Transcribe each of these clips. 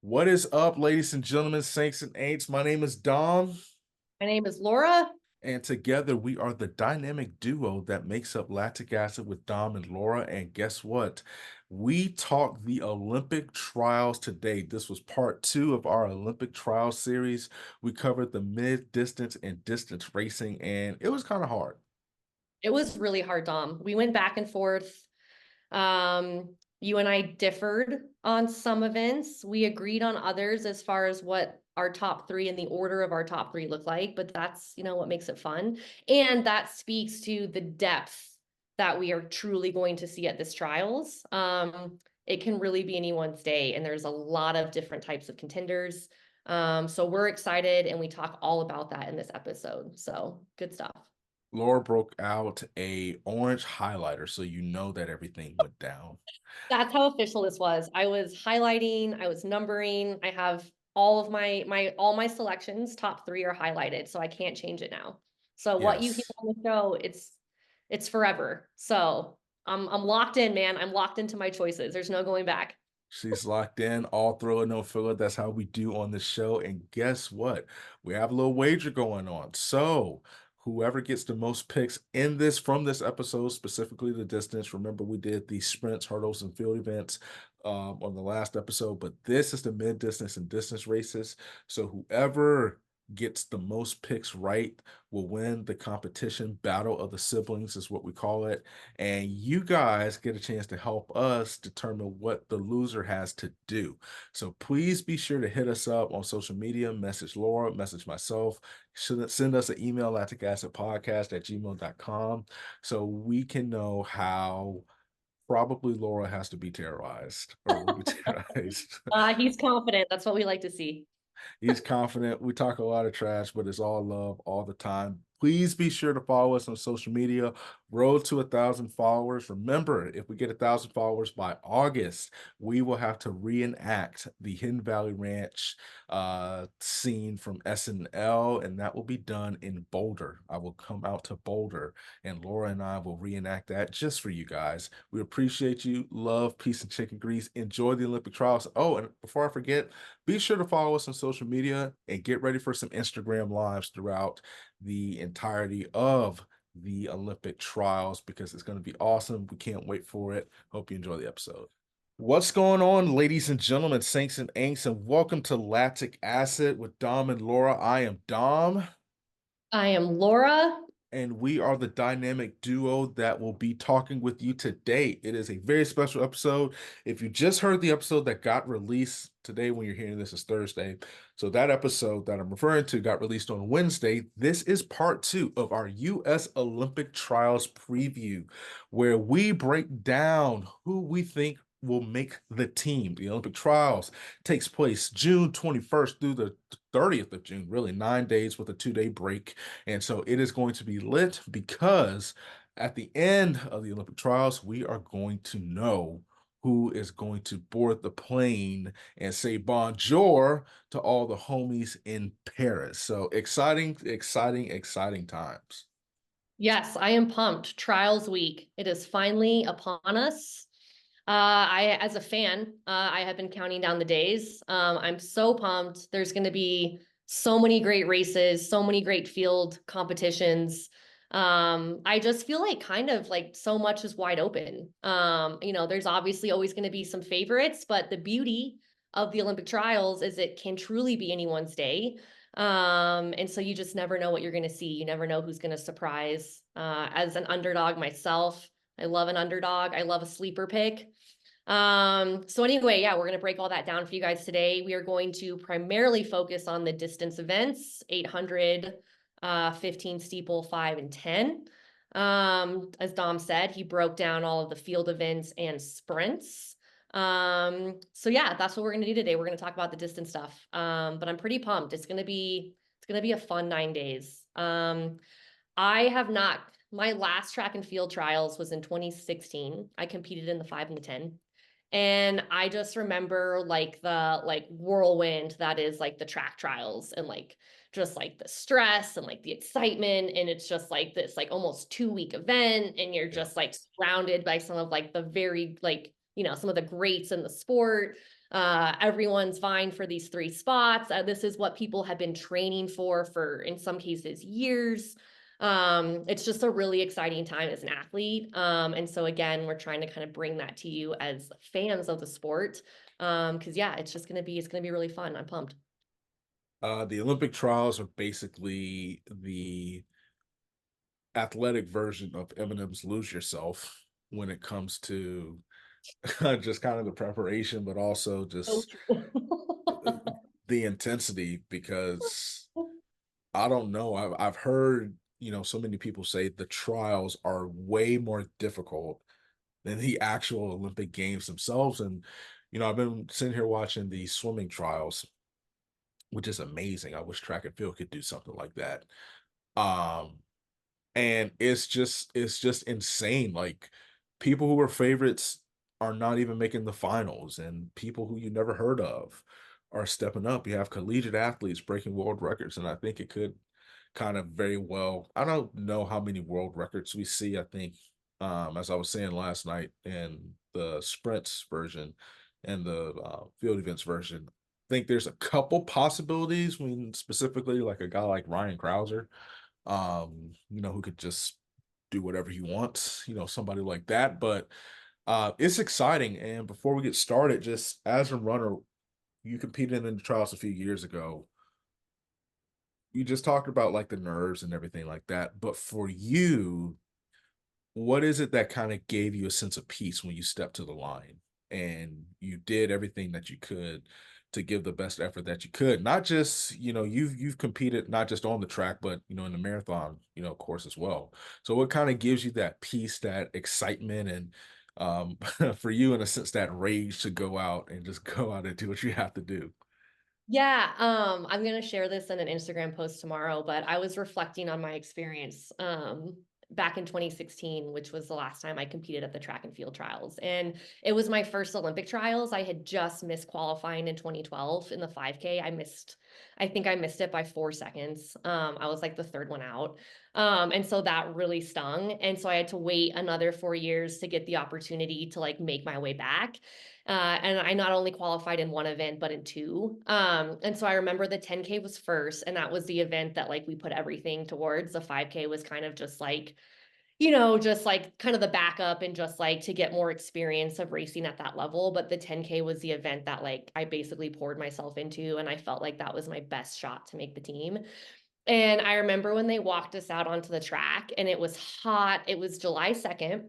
What is up, ladies and gentlemen, saints and ain'ts? My name is Dom, My name is Laura. and together we are the dynamic duo that makes up Lactic Acid with Dom and Laura. And guess what? We talked the Olympic trials today. This was part two of our Olympic trial series. We covered the mid distance and distance racing, and it was kind of hard. It was really hard, Dom. We went back and forth. You and I differed on some events. We agreed on others as far as what our top three and the order of our top three look like, but that's, what makes it fun. And that speaks to the depth that we are truly going to see at this trials. It can really be anyone's day, and there's a lot of different types of contenders. So we're excited, and we talk all about that in this episode. So good stuff. Laura broke out a orange highlighter, so you know that everything went down. That's how official this was. I was highlighting, I was numbering. I have all of my selections, top three are highlighted, so I can't change it now. So what you hear Yes. on the show, it's forever. So I'm locked in, man. I'm locked into my choices. There's no going back. She's locked in, all throw no filler. That's how we do on the show. And guess what? We have a little wager going on. So whoever gets the most picks in this from this episode, specifically the distance. Remember, we did the sprints, hurdles, and field events on the last episode, but this is the mid distance and distance races. So whoever gets the most picks right will win the competition. Battle of the siblings is what we call it. And you guys get a chance to help us determine what the loser has to do. So please be sure to hit us up on social media, message Laura, message myself. Send us an email, lacticacidpodcast@gmail.com, so we can know how probably Laura has to be terrorized or will be terrorized. He's confident. That's what we like to see. He's confident. We talk a lot of trash, but it's all love all the time. Please be sure to follow us on social media. Road to 1,000 followers. Remember, if we get 1,000 followers by August, we will have to reenact the Hidden Valley Ranch scene from SNL, and that will be done in Boulder. I will come out to Boulder, and Laura and I will reenact that just for you guys. We appreciate you. Love, peace, and chicken grease. Enjoy the Olympic trials. Oh, and before I forget, be sure to follow us on social media and get ready for some Instagram lives throughout the entirety of the Olympic trials because it's going to be awesome. We can't wait for it. Hope you enjoy the episode. What's going on, ladies and gentlemen, saints and ain'ts, and welcome to Lactic Acid with Dom and Laura. I am Dom, I am Laura. and we are the dynamic duo that will be talking with you today. It is a very special episode. If you just heard the episode that got released today, when you're hearing this is Thursday, so that episode that I'm referring to got released on Wednesday. This is part two of our U.S. Olympic trials preview, where we break down who we think will make the team. The Olympic trials takes place June 21st through the 30th of June, really 9 days with a 2 day break. And so it is going to be lit because at the end of the Olympic trials, we are going to know who is going to board the plane and say bonjour to all the homies in Paris. So exciting, exciting, exciting times. Yes, I am pumped. Trials week. It is finally upon us. As a fan, I have been counting down the days. I'm so pumped. There's going to be so many great races, so many great field competitions. I just feel like kind of like so much is wide open. There's obviously always going to be some favorites, but the beauty of the Olympic trials is it can truly be anyone's day. And so you just never know what you're going to see. You never know who's going to surprise. As an underdog myself, I love an underdog. I love a sleeper pick. So anyway, yeah, we're going to break all that down for you guys today. We are going to primarily focus on the distance events, 800, 15 steeple, 5 and 10. As Dom said, he broke down all of the field events and sprints. So yeah, that's what we're going to do today. We're going to talk about the distance stuff. But I'm pretty pumped. It's going to be a fun 9 days. I have not, my last track and field trials was in 2016. I competed in the 5 and the 10. And I just remember like the whirlwind that is like the track trials and like just like the stress and like the excitement. And it's just like this like almost 2 week event. And you're Yeah. just like surrounded by some of like the very like, some of the greats in the sport. Everyone's vying for these three spots. This is what people have been training for in some cases years. It's just a really exciting time as an athlete. And so again, we're trying to kind of bring that to you as fans of the sport. Because yeah, it's gonna be really fun. I'm pumped. The Olympic trials are basically the athletic version of Eminem's Lose Yourself when it comes to just kind of the preparation, but also So just true. the intensity because I don't know. I've heard, so many people say the trials are way more difficult than the actual Olympic Games themselves. And, I've been sitting here watching the swimming trials, which is amazing. I wish track and field could do something like that. Um, and it's just insane. Like people who were favorites are not even making the finals, and people who you never heard of are stepping up. You have collegiate athletes breaking world records, and I think it could kind of very well. I don't know how many world records we see. I think, as I was saying last night in the sprints version and the field events version, I think there's a couple possibilities when specifically like a guy like Ryan Krauser, who could just do whatever he wants, somebody like that. But it's exciting. And before we get started, just as a runner, you competed in the trials a few years ago. You just talked about like the nerves and everything like that. But for you, what is it that kind of gave you a sense of peace when you stepped to the line and you did everything that you could to give the best effort that you could? Not just, you've competed not just on the track, but in the marathon, course as well. So what kind of gives you that peace, that excitement, and for you in a sense that rage to go out and just go out and do what you have to do? Yeah, I'm gonna share this in an Instagram post tomorrow, but I was reflecting on my experience back in 2016, which was the last time I competed at the track and field trials. And it was my first Olympic trials. I had just missed qualifying in 2012 in the 5K. I think I missed it by 4 seconds. I was like the third one out. And so that really stung. And so I had to wait another 4 years to get the opportunity to like make my way back. And I not only qualified in one event, but in two. And so I remember the 10K was first, and that was the event that like we put everything towards. The 5K was kind of just like, just like kind of the backup and just like to get more experience of racing at that level. But the 10K was the event that like I basically poured myself into, and I felt like that was my best shot to make the team. And I remember when they walked us out onto the track and it was hot. It was July 2nd.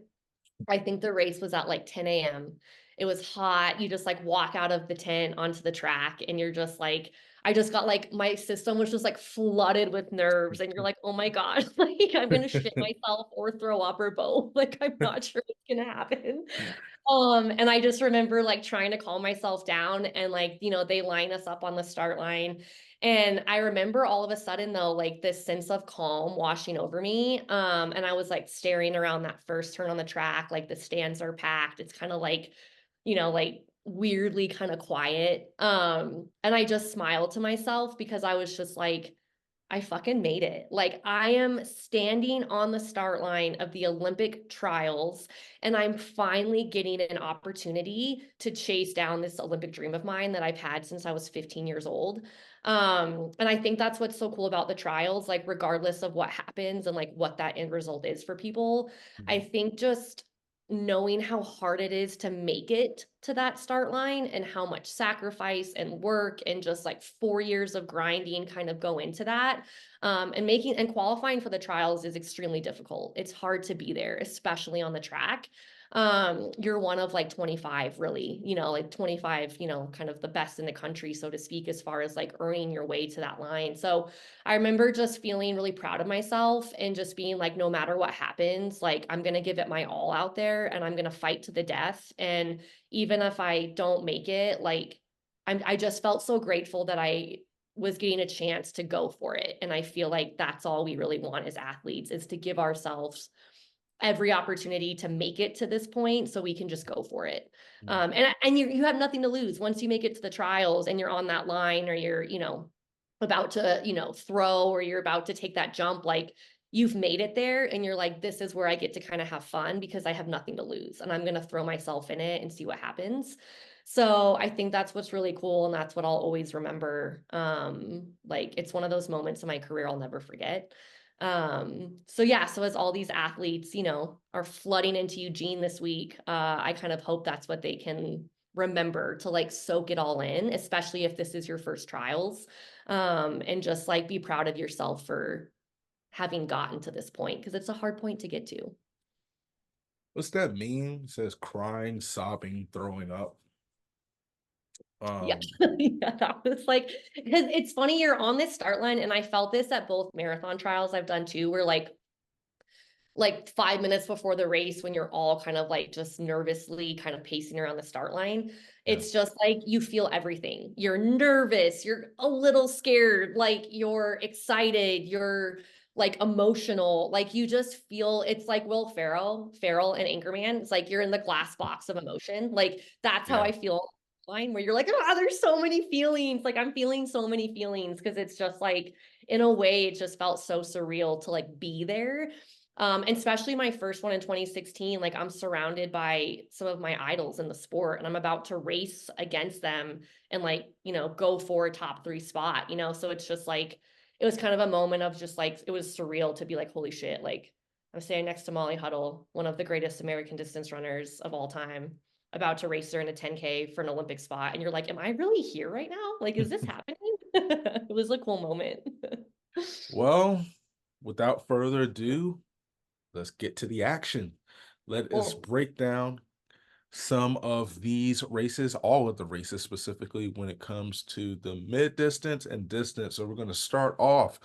I think the race was at like 10 a.m. It was hot. You just like walk out of the tent onto the track and you're just like, I just got like my system was just like flooded with nerves. And you're like, oh my God, like I'm gonna shit myself or throw up or both. Like I'm not sure what's gonna happen. And I just remember like trying to calm myself down and like, they line us up on the start line. And I remember all of a sudden though, like this sense of calm washing over me. And I was like staring around that first turn on the track, like the stands are packed. It's kind of like, like weirdly kind of quiet. And I just smiled to myself because I was just like, I fucking made it. Like I am standing on the start line of the Olympic trials and I'm finally getting an opportunity to chase down this Olympic dream of mine that I've had since I was 15 years old. And I think that's what's so cool about the trials, like regardless of what happens and like what that end result is for people, I think just knowing how hard it is to make it to that start line and how much sacrifice and work and just like 4 years of grinding kind of go into that. And making and qualifying for the trials is extremely difficult. It's hard to be there, especially on the track. You're one of like 25 really, like 25, kind of the best in the country, so to speak, as far as like earning your way to that line. So I remember just feeling really proud of myself and just being like, no matter what happens, like I'm going to give it my all out there and I'm going to fight to the death. And even if I don't make it, like I just felt so grateful that I was getting a chance to go for it. And I feel like that's all we really want as athletes is to give ourselves every opportunity to make it to this point so we can just go for it. And you have nothing to lose once you make it to the trials and you're on that line or you're, about to, throw or you're about to take that jump, like you've made it there and you're like, this is where I get to kind of have fun because I have nothing to lose and I'm going to throw myself in it and see what happens. So I think that's what's really cool, and that's what I'll always remember. Like it's one of those moments in my career I'll never forget. So yeah, so as all these athletes, are flooding into Eugene this week, I kind of hope that's what they can remember to like soak it all in, especially if this is your first trials. And just like be proud of yourself for having gotten to this point because it's a hard point to get to. What's that meme? It says crying, sobbing, throwing up. Yeah. Um, Yeah, that was like, because it's funny, you're on this start line, and I felt this at both marathon trials I've done too, where like 5 minutes before the race, when you're all kind of like just nervously kind of pacing around the start line, yeah, it's just like you feel everything. You're nervous, you're a little scared, like you're excited, you're like emotional, like you just feel it's like Will Ferrell and Anchorman. It's like you're in the glass box of emotion. Like that's how yeah. I feel line where you're like, oh, there's so many feelings. Like I'm feeling so many feelings because it's just like in a way, it just felt so surreal to like be there. And especially my first one in 2016, like I'm surrounded by some of my idols in the sport and I'm about to race against them and like, go for a top three spot. So it's just like, it was kind of a moment of just like, it was surreal to be like, holy shit, like I'm standing next to Molly Huddle, one of the greatest American distance runners of all time, about to race her in a 10K for an Olympic spot. And you're like, am I really here right now? Like, is this happening? It was a cool moment. Well, without further ado, let's get to the action. Let us Well, break down some of these races, all of the races specifically when it comes to the mid distance and distance. So we're going to start off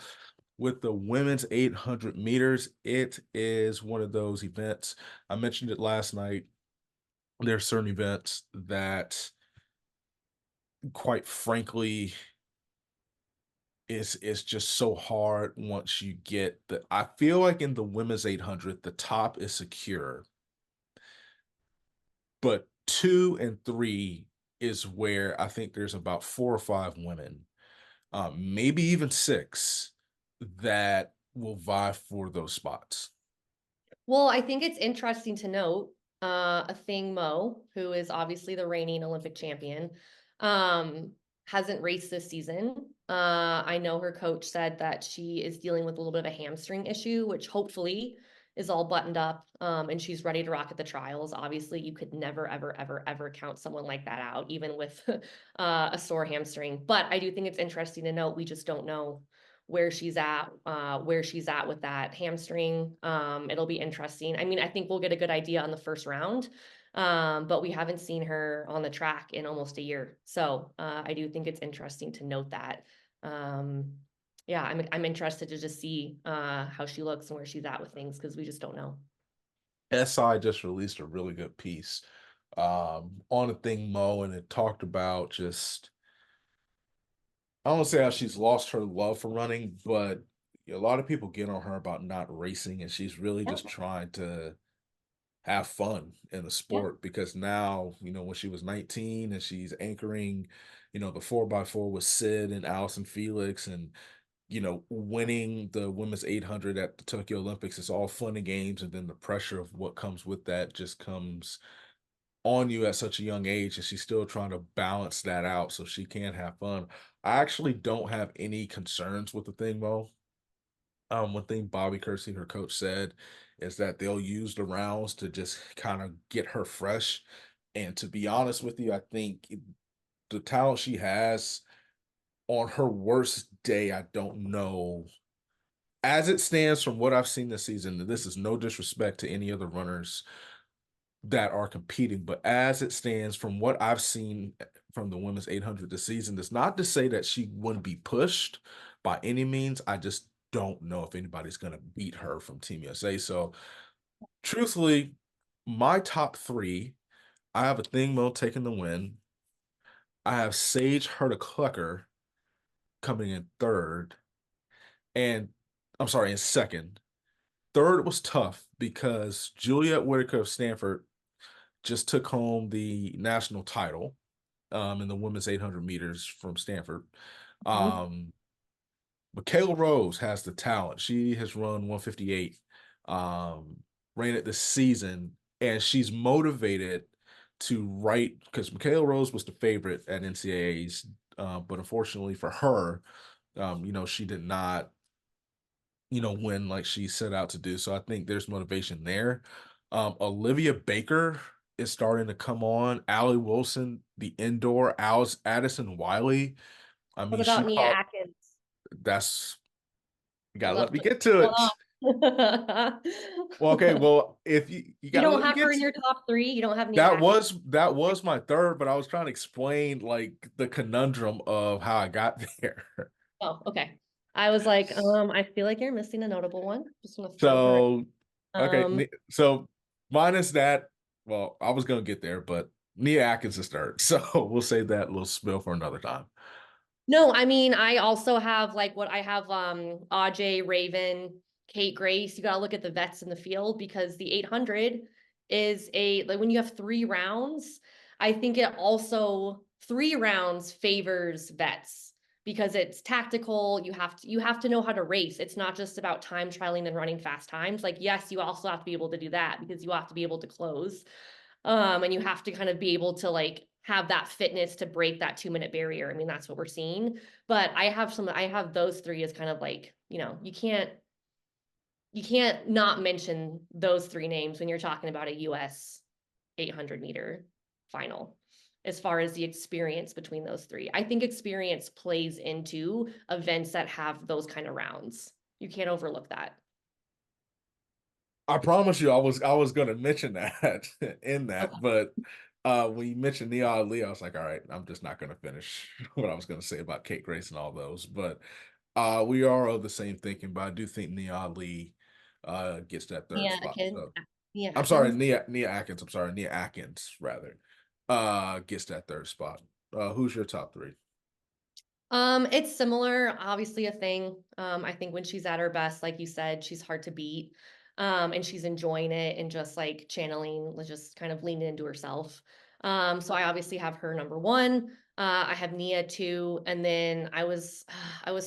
with the women's 800 meters. It is one of those events. I mentioned it last night. There are certain events that, quite frankly, is just so hard once you get the. I feel like in the women's 800, the top is secure, but two and three is where I think there's about four or five women, maybe even six, that will vie for those spots. Well, I think it's interesting to note a thing Mo, who is obviously the reigning Olympic champion, um, hasn't raced this season. I know her coach said that she is dealing with a little bit of a hamstring issue, which hopefully is all buttoned up and she's ready to rock at the trials. Obviously, you could never, ever, ever, ever count someone like that out, even with a sore hamstring. But I do think it's interesting to note we just don't know where she's at with that hamstring. It'll be interesting. I mean, I think we'll get a good idea on the first round. But we haven't seen her on the track in almost a year. So I do think it's interesting to note that. Um, yeah, I'm interested to just see how she looks and where she's at with things because we just don't know. SI just released a really good piece on a thing, Mo, and it talked about just, I don't want to say how she's lost her love for running, but a lot of people get on her about not racing, and she's really Yeah, just trying to have fun in the yeah. sport because now, when she was 19 and she's anchoring, the 4x4 with Sid and Allison Felix and, winning the women's 800 at the Tokyo Olympics, it's all fun and games. And then the pressure of what comes with that just comes on you at such a young age. And she's still trying to balance that out so she can have fun. I actually don't have any concerns with the thing, Mo. One thing Bobby Kersey, her coach, said is that they'll use the rounds to just kind of get her fresh. And to be honest with you, I think the talent she has on her worst day, I don't know. As it stands from what I've seen this season, this is no disrespect to any other runners that are competing, but as it stands from what I've seen from the women's 800 this season, it's not to say that she wouldn't be pushed by any means. I just don't know if anybody's going to beat her from Team USA. So, truthfully, my top three, I have a thing Mo taking the win. I have Sage Clucker coming in third, and I'm sorry, in second. Third was tough because Juliet Whitaker of Stanford just took home the national title in the women's 800 meters from Stanford. Mhm. Um, Michaela Rose has the talent. She has run 158, ran it this season, and she's motivated to write because Michaela Rose was the favorite at NCAAs, but unfortunately for her, she did not, win like she set out to do. So I think there's motivation there. Olivia Baker is starting to come on. Allie Wilson, the indoor, Alice Addison Wiley. I What mean, she about Nia caught Atkins? that's you I gotta let love me putting get to people it. Well, okay, off. well, if you You gotta don't let me have her get in to your top three. You don't have Nia that Atkins. was my third, but I was trying to explain like the conundrum of how I got there. Oh, okay. I was like, I feel like you're missing a notable one. Just want to throw her. So, okay, Um, so minus that, well, I was gonna get there, but Nia Atkins is third, so we'll save that little spill for another time. no, I mean, I also have like what I have, Aj, Raven, Kate Grace. You gotta look at the vets in the field because the 800 is like when you have 3 rounds, I think it also 3 rounds favors vets because it's tactical. You have to know how to race. It's not just about time trialing and running fast times. Like, yes, you also have to be able to do that because you have to be able to close. And you have to kind of be able to like have that fitness to break that 2 minute barrier. I mean, that's what we're seeing. But I have those three as kind of like, you can't not mention those three names when you're talking about a US 800-meter final as far as the experience between those three. I think experience plays into events that have those kind of rounds. You can't overlook that. I promise you, I was gonna mention that in Okay. that, but when you mentioned Nia Ali, I was like, all right, I'm just not gonna finish what I was gonna say about Kate Grace and all those. But we are of the same thinking, but I do think Nia Ali gets that third Nia spot. Atkins. So Nia I'm sorry, Atkins. Nia Atkins. I'm sorry, Nia Atkins rather gets that third spot. Who's your top three? It's similar, obviously a thing. I think when she's at her best, like you said, she's hard to beat. And she's enjoying it and just like channeling, just kind of leaning into herself. So I obviously have her number one. I have Nia two, and then I was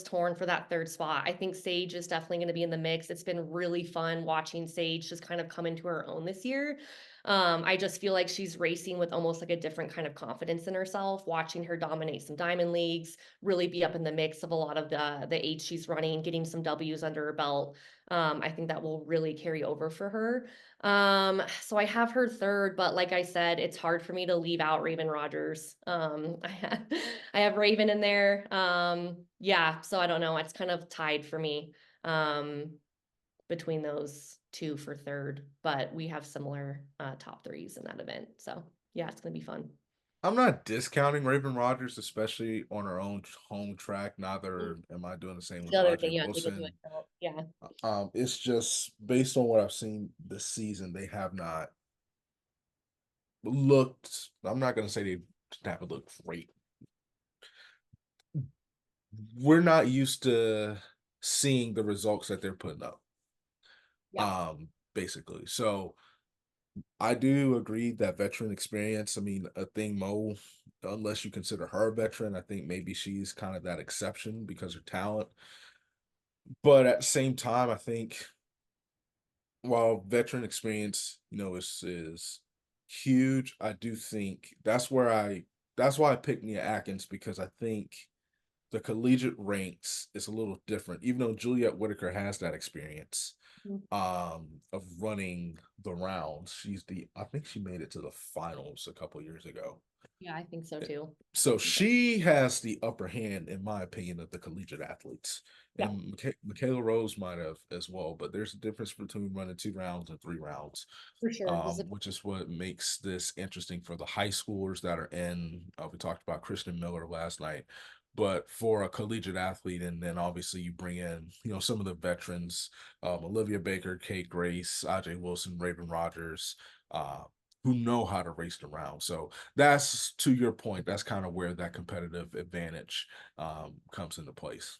torn for that third spot. I think Sage is definitely going to be in the mix. It's been really fun watching Sage just kind of come into her own this year. I just feel like she's racing with almost like a different kind of confidence in herself, watching her dominate some diamond leagues, really be up in the mix of a lot of the eights she's running, getting some W's under her belt. I think that will really carry over for her. So I have her third, but like I said, it's hard for me to leave out Raven Rogers. I have Raven in there. Yeah, so I don't know. It's kind of tied for me. Between those two for third, but we have similar top threes in that event. So yeah, it's gonna be fun. I'm not discounting Raven Rogers, especially on her own home track. Mm. Neither am I doing the same It's with the other thing Ajay you have to take into Wilson. account. Yeah, It's just based on what I've seen this season, they have not looked. I'm not going to say they haven't looked great. We're not used to seeing the results that they're putting up. yeah, Basically. So I do agree that veteran experience. I mean, a thing Mo, unless you consider her a veteran, I think maybe she's kind of that exception because of talent. But at the same time, I think while veteran experience, is huge, I do think that's why I picked Nia Atkins because I think the collegiate ranks is a little different, even though Juliet Whitaker has that experience Mhm. of running the rounds. I think she made it to the finals a couple years ago. Yeah, I think so too. I So think so. she has the upper hand, in my opinion, of the collegiate athletes. Yeah, And Michaela Rose might have as well, but there's a difference between running 2 rounds and 3 rounds, for sure. This is which is what makes this interesting for the high schoolers that are in. We talked about Kristen Miller last night, but for a collegiate athlete, and then obviously you bring in, some of the veterans, Olivia Baker, Kate Grace, Ajay Wilson, Raven Rogers, uh, who know how to race the round. So that's to your point. That's kind of where that competitive advantage comes into place.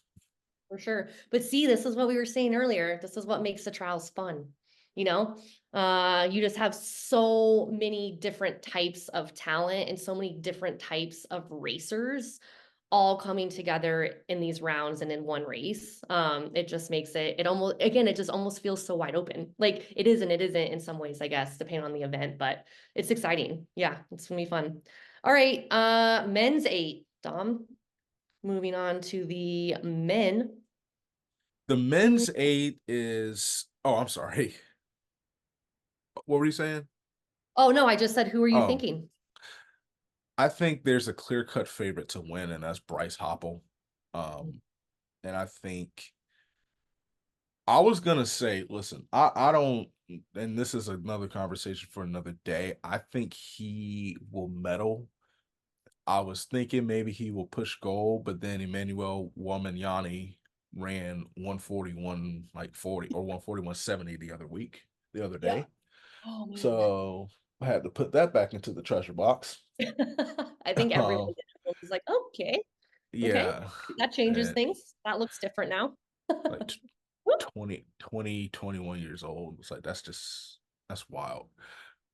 for sure. But see, this is what we were saying earlier. This is what makes the trials fun. You know, you just have so many different types of talent and so many different types of racers all coming together in these rounds and in one race. It just makes it almost, again, it just almost feels so wide open. Like it is and it isn't in some ways, I guess, depending on the event, but it's exciting. Yeah, it's gonna be fun. All right, men's eight, Dom. Moving on to the men. The Mm. men's eight is, oh, I'm sorry. What were you saying? Oh no, I just said, who are you Oh, thinking? I think there's a clear-cut favorite to win, and that's Bryce Hoppel. Um, and I think I was gonna say, listen, I don't, and this is another conversation for another day. I think he will medal. I was thinking maybe he will push gold, but then Emmanuel Wamanyani ran 141 like 40 or 141.70 the other Yeah. day. Oh man. So I had to put that back into the treasure box. I think everyone Um, did. Everyone was like, okay, okay, yeah, that changes and things. That looks different now. like Whoop. 21 years old. It's like that's wild.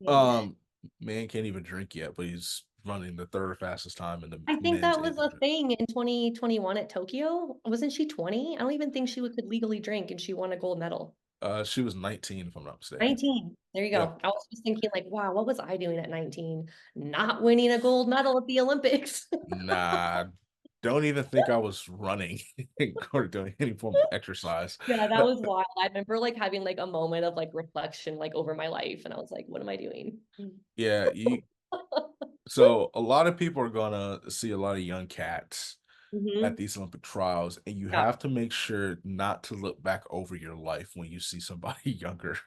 Man. Um, man can't even drink yet, but he's running the third fastest time in the I think men's that was a 800. thing in 2021 at Tokyo. Wasn't she 20? I don't even think she could legally drink and she won a gold medal. She was 19, if I'm not mistaken. 19. There you Yeah. go. I was just thinking like, wow, what was I doing at 19? Not winning a gold medal at the Olympics. Nah, don't even think I was running or doing any form of exercise. Yeah, that was wild. I remember like having like a moment of like reflection like over my life and I was like, what am I doing? Yeah, so a lot of people are gonna see a lot of young cats at Hmm. these Olympic trials, and you Yeah. have to make sure not to look back over your life when you see somebody younger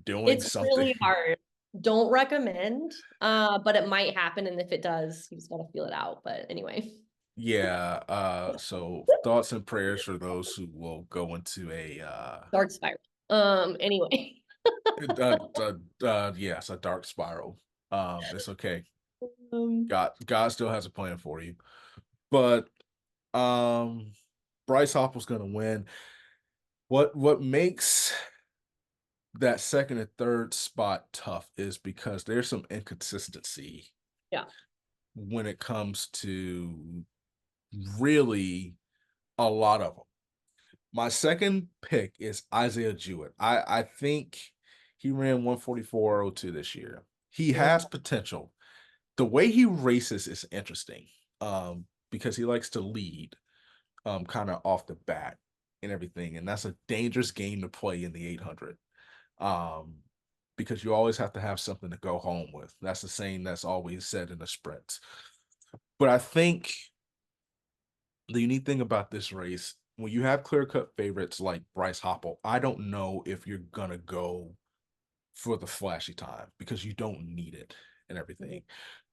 doing It's something. really hard. Don't recommend, but it might happen. And if it does, you just gotta feel it out. But anyway, Yeah, so thoughts and prayers for those who will go into a dark spiral. Anyway. yes, a dark spiral. It's okay. Um, God still has a plan for you. But um Bryce Hoppel's gonna win. What makes that second and third spot tough is because there's some inconsistency yeah. when it comes to really a lot of them. My second pick is Isaiah Jewett. I think he ran 144.02 this year. He Mm. has potential. The way he races is interesting because he likes to lead kind of off the bat and everything. And that's a dangerous game to play in the 800 um, because you always have to have something to go home with. That's the saying that's always said in the sprints. But I think the unique thing about this race, when you have clear cut favorites like Bryce Hoppel, I don't know if you're going to go for the flashy time because you don't need it and everything.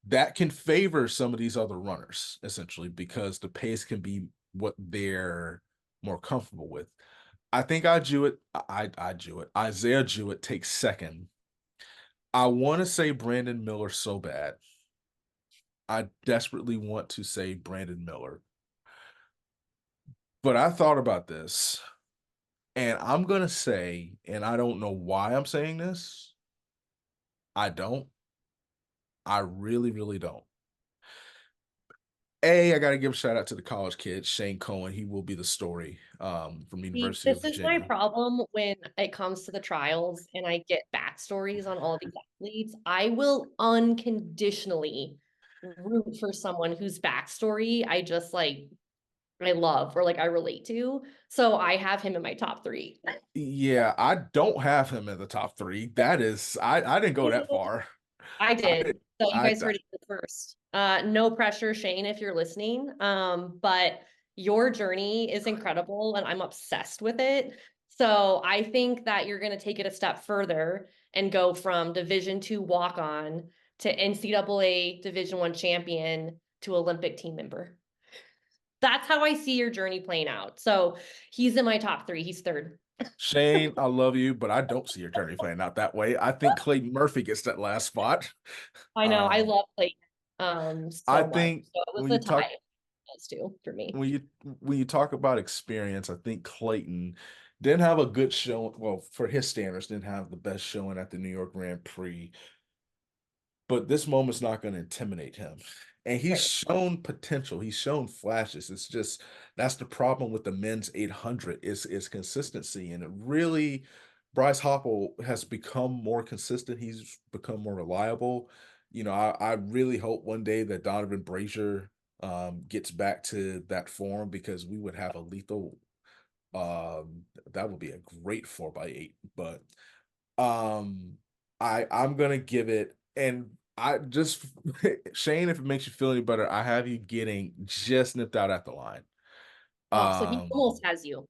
That can favor some of these other runners essentially because the pace can be what they're more comfortable with. I think I Jewett. Isaiah Jewett takes second. I want to say Brandon Miller so bad. I desperately want to say Brandon Miller. But I thought about this and I'm going to say, and I don't know why I'm saying this. I don't. I really, really don't. I got to give a shout out to the college kid, Shane Cohen. He will be the story from the See, University of this is my Virginia. problem when it comes to the trials and I get backstories on all these athletes. I will unconditionally root for someone whose backstory I just like I love or like I relate to. So I have him in my top three. Yeah, I don't have him in the top three. That is, I didn't go that far. I I did. did, So you I, guys heard it here first. No pressure, Shane, if you're listening. But your journey is incredible and I'm obsessed with it. So I think that you're going to take it a step further and go from Division II walk-on to NCAA Division I champion to Olympic team member. That's how I see your journey playing out. So he's in my top three. He's third. Shane, I love you, but I don't see your journey playing out that way. I think Clayton Murphy gets that last spot. I know. I Um, love Clayton I so much. think So it was when a you tie, talk those two for me. when you talk about experience, I think Clayton didn't have a good show. Well, for his standards, didn't have the best showing at the New York Grand Prix. But this moment's not going to intimidate him. and he's Right. shown potential. He's shown flashes. It's just that's the problem with the men's 800 is consistency, and it really Bryce Hoppel has become more consistent. He's become more reliable. I really hope one day that Donovan Brazier gets back to that form because we would have a lethal. That would be a great 4x8, but I'm gonna give it, and I just Shane, if it makes you feel any better, I have you getting just nipped out at the line. Oh, so he Um, almost has you.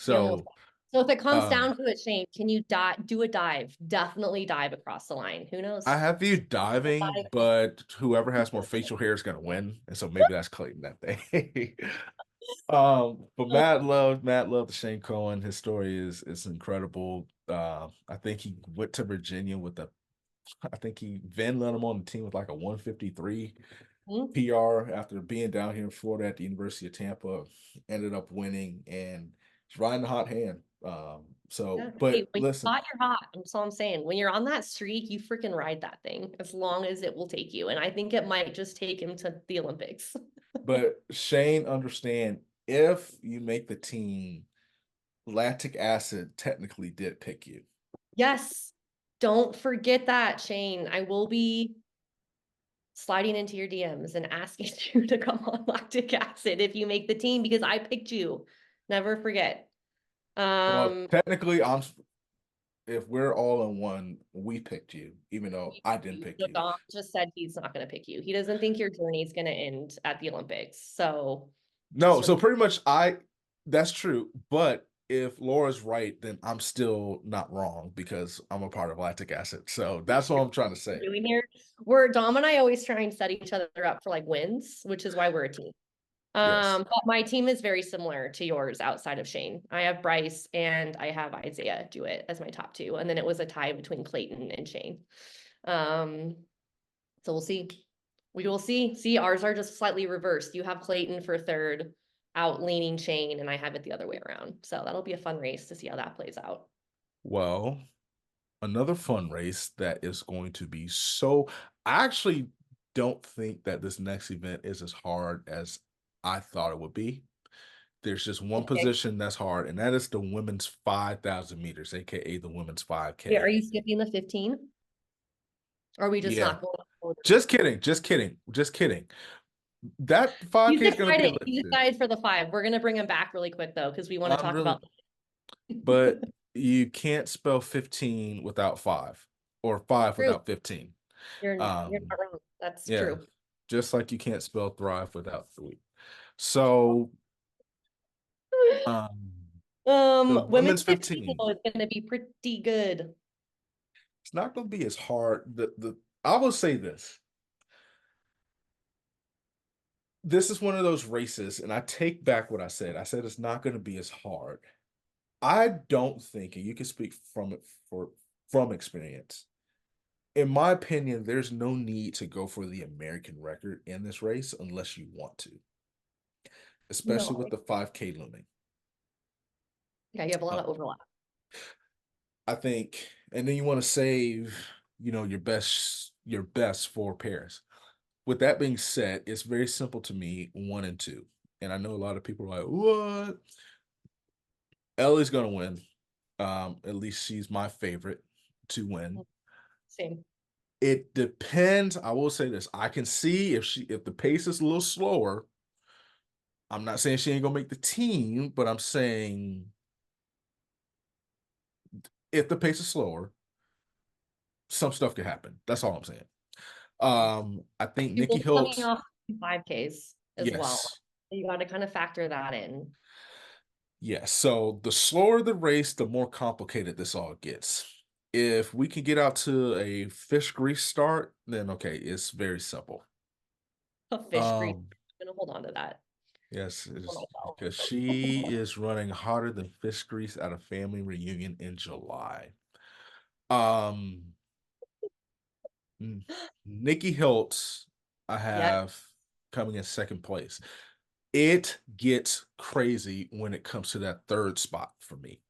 He almost. so So if it comes um, down to it, Shane, can you do a dive? Definitely dive across the line. Who I knows? have you diving, but whoever has more facial hair is gonna win, and so maybe that's Clayton that day. But Matt loved Shane Cohen. His story is incredible. I think he went to Virginia with a I think he Van let him on the team with like a 153 Hmm? PR after being down here in Florida at the University of Tampa, ended up winning and he's riding the hot hand. Yeah. But Hey, when you're listen, hot, you're hot. That's all I'm saying. When you're on that streak, you freaking ride that thing as long as it will take you. And I think it might just take him to the Olympics. but Shane, understand if you make the team, Lactic Acid technically did pick you. Yes. Don't forget that, Shane. I will be sliding into your DMs and asking you to come on Lactic Acid if you make the team because I picked you. Never forget. Well, Um, technically, if we're all in one, we picked you, even though I didn't pick so you. Dom just said he's not going to pick you. He doesn't think your journey is going to end at the Olympics. So No, just so remember. pretty much that's true. But if Laura's right, then I'm still not wrong because I'm a part of lactic acid. So that's what I'm trying to We're say. doing here. We're Dom and I always try and set each other up for like wins, which is why we're a team. Yes. But my team is very similar to yours outside of Shane. I have Bryce and I have Isaiah do it as my top two. And then it was a tie between Clayton and Shane. Um, so we'll see. We will see. See, ours are just slightly reversed. You have Clayton for third, out leaning Shane, and I have it the other way around. So that'll be a fun race to see how that plays out. Well, another fun race that is going to be so I actually don't think that this next event is as hard as I thought it would be. There's just one Okay. position that's hard, and that is the women's 5,000 meters, aka the women's Yeah, are 5K. you skipping the 15? Or are we just Yeah. not going forward? Just kidding. Just kidding. Just kidding. That 5K He's is going to be excited. He's legit. excited for the five. We're gonna bring him back really quick though, because we want to I'm talk really, about but you can't spell 15 without five or five true. without 15. You're Um, not wrong. That's yeah, true. just like you can't spell thrive without three. So, um, the Women's women's 15 15, though is gonna be pretty good. it's not going to be as hard. I will say this. This is one of those races, and I take back what I said. I said it's not going to be as hard. I don't think, and you can speak from it from experience. In my opinion, there's no need to go for the American record in this race unless you want to, especially No, with the 5K looming. yeah, you have a lot Uh, of overlap. I think, and then you want to save, your best four pairs. With that being said, it's very simple to me, one and two. And I know a lot of people are like, what? Ellie's gonna win. At least she's my favorite to win. Same. It depends. I will say this. I can see if the pace is a little slower. I'm not saying she ain't gonna make the team, but I'm saying if the pace is slower, some stuff could happen. That's all I'm saying. I think You will Nikki be coming Hiltz, off 5Ks as well. yes. You got to kind of factor that in. Yes. So the slower the race, the more complicated this all gets. If we can get out to a fish grease start, then okay, it's very simple. A fish grease. Um, I'm gonna hold on to that yes, it for is myself. because she is running harder than fish grease at a family reunion in July. Um, N- Nikki Hiltz, I Yeah, have coming in second place. It gets crazy when it comes to that third spot for me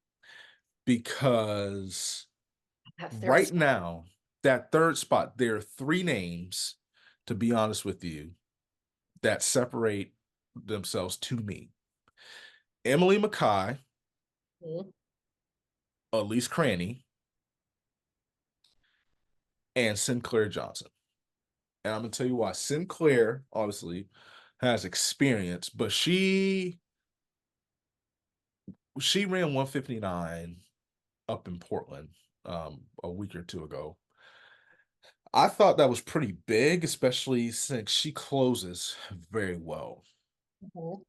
because that third right spot. now, that third spot, there are three names, to be honest with you. that separate themselves to me. Emily Mackay, Mhm. Elise Cranny, and Sinclair Johnson. And I'm gonna tell you why. Sinclair obviously has experience, but she ran 159 up in Portland a week or two ago. I thought that was pretty big, especially since she closes very well. Mhm.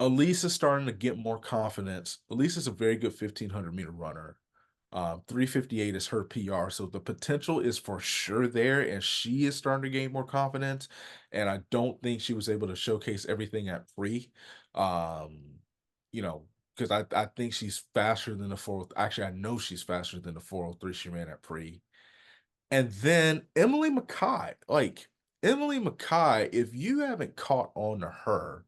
Elise is starting to get more confidence. Elise is a very good 1,500-meter runner. 358 is her PR, so the potential is for sure there, and she is starting to gain more confidence. And I don't think she was able to showcase everything at free. Um, because I think she's faster than the 4. Actually, I know she's faster than the 403 she ran at pre. And then Emily Mackay, like Emily Mackay, if you haven't caught on to her,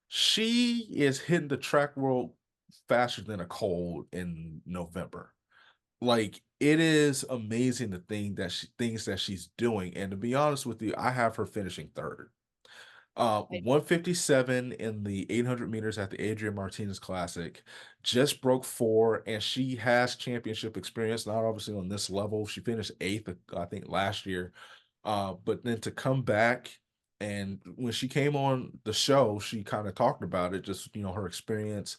she is hitting the track world faster than a cold in November. Like, it is amazing the things that she's doing. And to be honest with you, I have her finishing third. 157 in the 800 meters at the Adrian Martinez Classic, just broke 4, and she has championship experience, not obviously on this level. She finished 8th, I think, last year. But then to come back, and when she came on the show, she kind of talked about it, just, her experience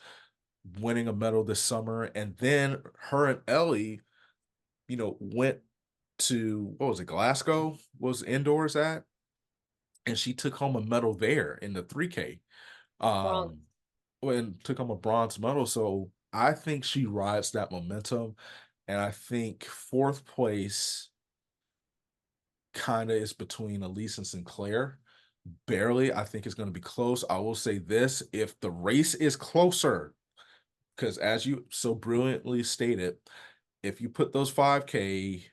winning a medal this summer. And then her and Ellie, went to, what was it, Glasgow was indoors at, and she took home a medal there in the 3K. Bronx. Um, and took home a bronze medal. So I think she rides that momentum. And I think fourth place kind of is between Elise and Sinclair. Barely. I think it's going to be close. I will say this, if the race is closer, because as you so brilliantly stated, if you put those 5K,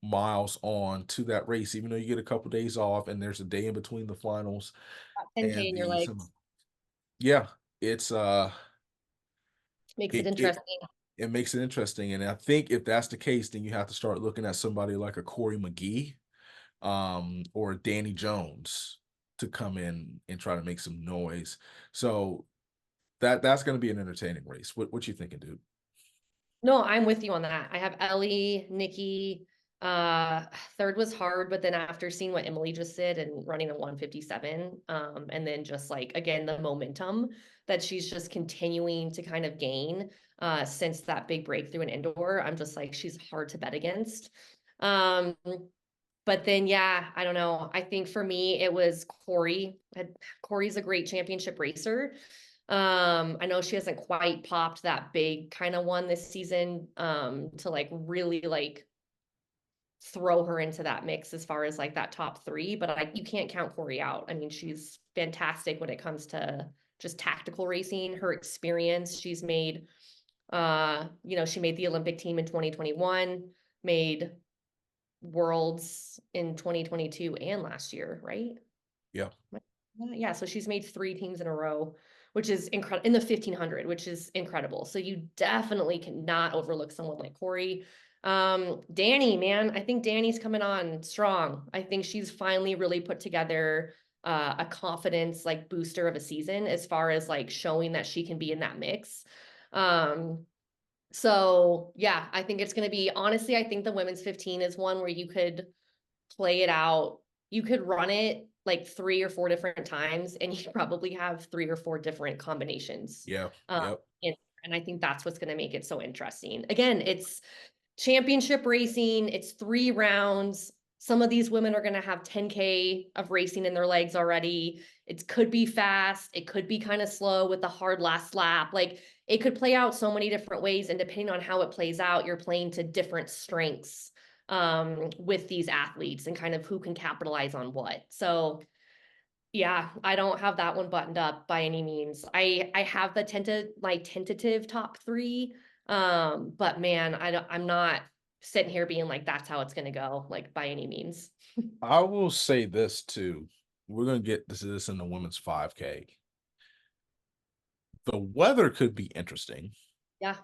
miles on to that race, even though you get a couple days off and there's a day in between the finals 10K and in your the legs yeah, it's makes it it interesting. it makes it interesting. And I think if that's the case, then you have to start looking at somebody like a Corey McGee, or Danny Jones to come in and try to make some noise. So that's going to be an entertaining race. What you thinking, dude? No, I'm with you on that. I have Ellie, Nikki. Third was hard, but then after seeing what Emily just did and running a 157, and then just like again the momentum that she's just continuing to kind of gain since that big breakthrough in indoor, I'm just like she's hard to bet against. Um, but then yeah, I don't know. I think for me it was Corey. Corey's a great championship racer. I know she hasn't quite popped that big kind of one this season, to like really like throw her into that mix as far as like that top three, but you can't count Corey out. I mean, she's fantastic when it comes to just tactical racing, her experience. She's made, she made the Olympic team in 2021, made worlds in 2022 and last year, right? Yeah. Yeah, so she's made 3 teams in a row, which is incredible in the 1500, which is incredible. So you definitely cannot overlook someone like Corey. Danny, man, I think Danny's coming on strong. I think she's finally really put together a confidence like booster of a season as far as like showing that she can be in that mix. Um, so yeah, I think it's going to be honestly, I think the women's 15 is one where you could play it out. You could run it like 3 or 4 different times, and you probably have 3 or 4 different combinations. Yeah. Um, Yep. and I think that's what's going to make it so interesting. Again, it's championship racing, it's 3 rounds. Some of these women are going to have 10K of racing in their legs already. It could be fast, it could be kind of slow with the hard last lap. Like it could play out so many different ways. And depending on how it plays out, you're playing to different strengths with these athletes and kind of who can capitalize on what. So yeah, I don't have that one buttoned up by any means. I have my tentative top three. But man, I'm not sitting here being like that's how it's gonna go, like by any means. I will say this too. We're gonna get this in the women's 5K. The weather could be interesting, Yeah.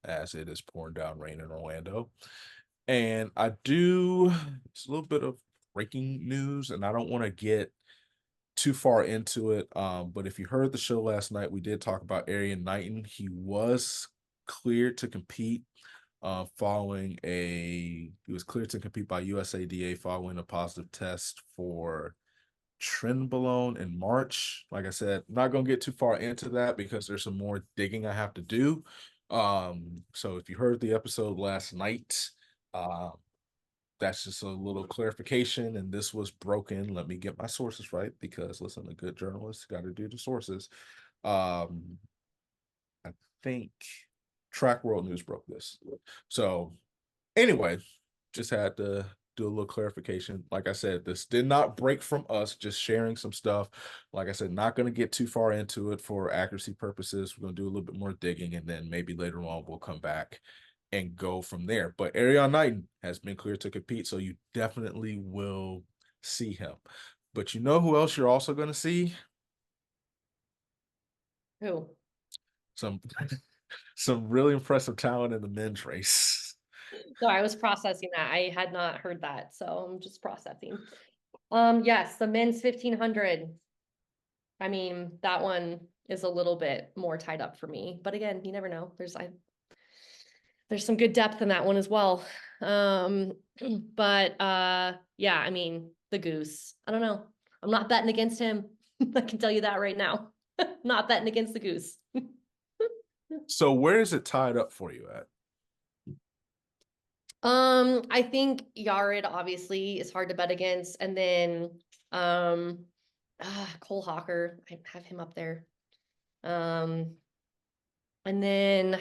as it is pouring down rain in Orlando. And I do, it's a little bit of breaking news, and I don't want to get too far into it. But if you heard the show last night, we did talk about Arian Knighton. He was cleared to compete following he was cleared to compete by USADA following a positive test for trenbolone in March. Like I said, not gonna get too far into that because there's some more digging I have to do. So if you heard the episode last night, uh, that's just a little clarification, and this was broken. Let me get my sources right because listen, a good journalist got to do the sources. Um, I think Track World News broke this. So anyway, just had to do a little clarification. Like I said, this did not break from us, just sharing some stuff. Like I said, not going to get too far into it for accuracy purposes. We're going to do a little bit more digging, and then maybe later on we'll come back and go from there. But Arion Knighton has been cleared to compete, so you definitely will see him. But you know who else you're also going to see? Who? Some some really impressive talent in the men's race. So I was processing that. I had not heard that, so I'm just processing. Yes, the men's 1500. I mean, that one is a little bit more tied up for me. But again, you never know. There's some good depth in that one as well. Um, but yeah, I mean, the goose. I don't know. I'm not betting against him. I can tell you that right now. Not betting against the goose. So where is it tied up for you at? I think Yared obviously is hard to bet against, and then um, Cole Hawker, I have him up there. Um, and then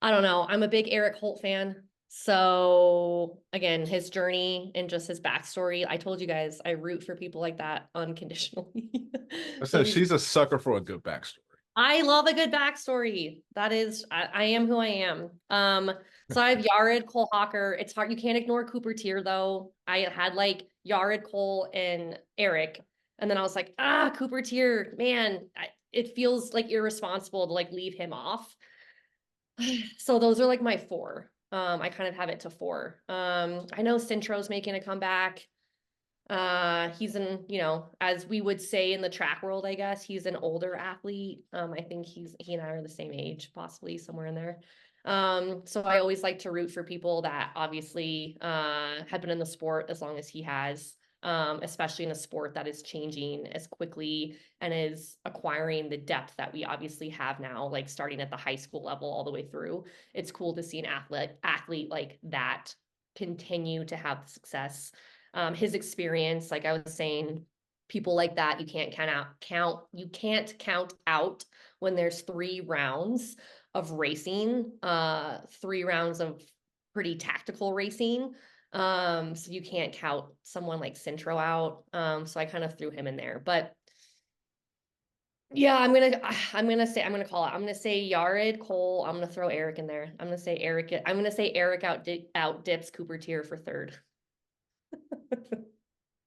I don't know. I'm a big Eric Holt fan. So again, his journey and just his backstory. I told you guys I root for people like that unconditionally. I So said he's she's a sucker for a good backstory. I love a good backstory. That is, I am who I am. So I have Yared, Cole Hawker. It's hard. You can't ignore Cooper Tier though. I had like Yared, Cole, and Eric. And then I was like, Cooper Tier, man, it feels like irresponsible to like leave him off. So those are like my four. I kind of have it to four. I know Cintro's making a comeback. He's as we would say in the track world, I guess, he's an older athlete. I think he and I are the same age, possibly somewhere in there. So I always like to root for people that obviously have been in the sport as long as he has, especially in a sport that is changing as quickly and is acquiring the depth that we obviously have now, like starting at the high school level all the way through. It's cool to see an athlete like that continue to have success. His experience, like I was saying, people like that you can't count out when there's 3 rounds of racing, 3 rounds of pretty tactical racing. So you can't count someone like Centro out. So I kind of threw him in there. But yeah, I'm gonna call it. I'm gonna say Yared, Cole. I'm gonna throw Eric in there. I'm gonna say Eric out dips Cooper Tier for third.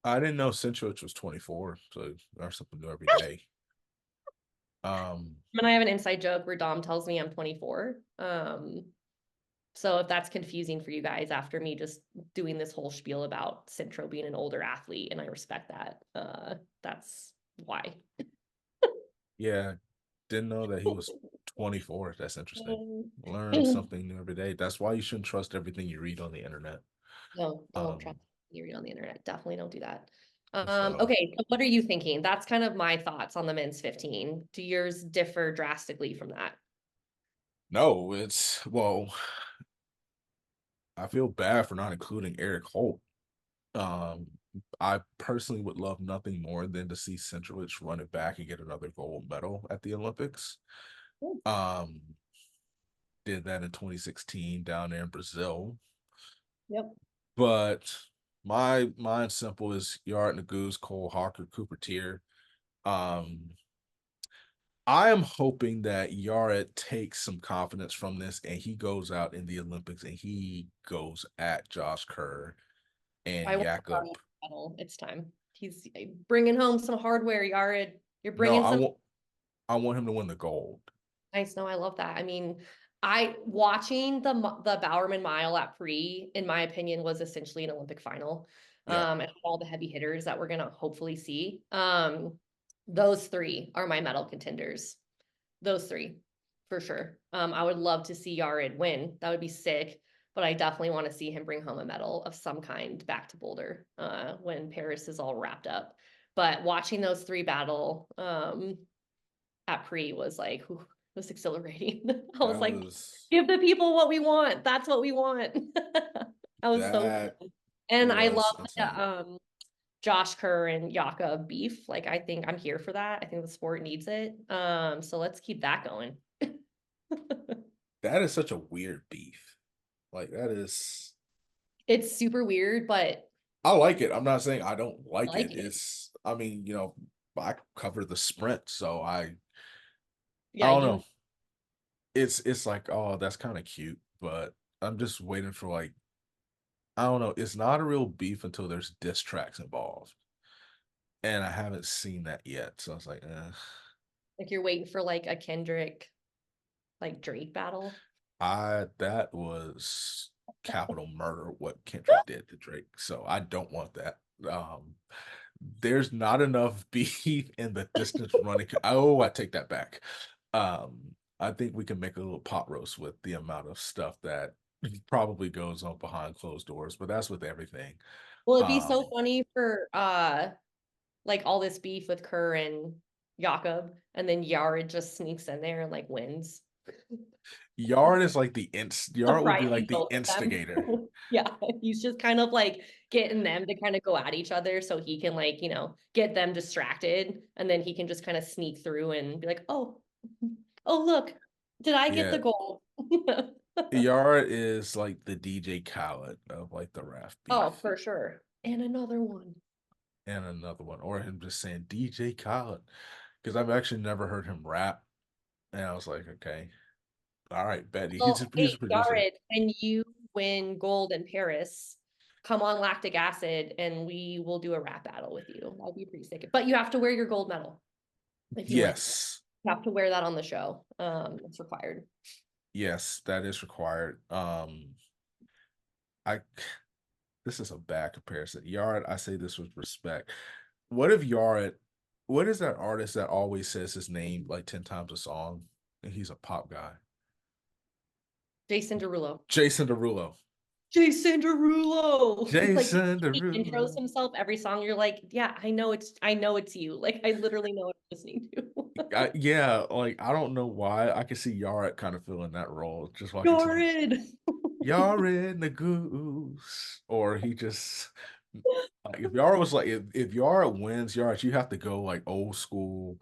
I didn't know Centrich was 24, so there's something new every day. And I have an inside joke where Dom tells me I'm 24. So if that's confusing for you guys after me just doing this whole spiel about Centro being an older athlete, and I respect that, that's why. Yeah, didn't know that he was 24. That's interesting. Learn something new every day. That's why you shouldn't trust everything you read on the internet. No, don't trust Um, you read on the internet. Definitely don't do that. so Okay, so what are you thinking? That's kind of my thoughts on the men's 15. Do yours differ drastically from that? no, I feel bad for not including Eric Holt. Um, I personally would love nothing more than to see Centrovich run it back and get another gold medal at the Olympics. Ooh. Um, did that in 2016 down there in Brazil. Yep. But my mind simple is Yard Naguse, Cole Hawker, Cooper Tier. Um, I am hoping that Yara takes some confidence from this and he goes out in the Olympics and he goes at Josh Kerr and I want Jakob. the medal. It's time. He's bringing home some hardware, Yared. You're No, bringing some I want him to win the gold. nice. No, I love that. I mean, I watching the Bowerman Mile at Pre, in my opinion, was essentially an Olympic final. Yeah. And all the heavy hitters that we're gonna hopefully see. Those three are my medal contenders. Those three, for sure. I would love to see Yared win. That would be sick. But I definitely want to see him bring home a medal of some kind back to Boulder when Paris is all wrapped up. But watching those three battle at Pre was like, whew, was exhilarating. I was That like, was give the people what we want. That's what we want. That was so that fun. And I was love the insane. Josh Kerr and Jakob beef. Like I think I'm here for that. I think the sport needs it. So let's keep that going. That is such a weird beef. Like that is It's super weird, but I like it. I'm not saying I don't I like like it. it. It's I mean, I cover the sprint, so I Yeah, don't you know. It's like, oh, that's kind of cute, but I'm just waiting for like I don't know. It's not a real beef until there's diss tracks involved. And I haven't seen that yet. So I was like, like you're waiting for like a Kendrick like Drake battle. that was capital murder what Kendrick did to Drake. So I don't want that. There's not enough beef in the distance running. Oh, I take that back. I think we can make a little pot roast with the amount of stuff that probably goes on behind closed doors, but that's with everything. Well, it'd be so Um, funny for like all this beef with Kerr and Jakob, and then Yared just sneaks in there and like wins. Yard would be Surprising like the both of them. instigator. Yeah, he's just kind of like getting them to kind of go at each other so he can like, get them distracted and then he can just kind of sneak through and be like, "Oh, oh look, did I get the Yeah, goal?" Yard is like the DJ Khaled of like the rap Oh, beef. for sure. And another one. And another one, or him just saying DJ Khaled. Because I've actually never heard him rap. And I was like, okay, all right, Betty. Well, He's a hey, producer. Yared, when you win gold in Paris, come on Lactic Acid and we will do a rap battle with you. That'd be pretty sick. But you have to wear your gold medal if you win. Yes. You have to wear that on the show. It's required. Yes, that is required. I this is a bad comparison. Yard, I say this with respect. What if Yard, what is that artist that always says his name like 10 times a song? And he's a pop guy. Jason Derulo. Jason Derulo. Jason Derulo. Like Jason he intros Derulo. himself every song. You're like, yeah, I know it's you. Like I literally know what I'm listening to. Yeah, like I don't know why. I can see Yard kind of filling that role just walking to the Jared. Yard in the goose. Or he just like if Yard was like if Yard wins, Yard, you have to go like old school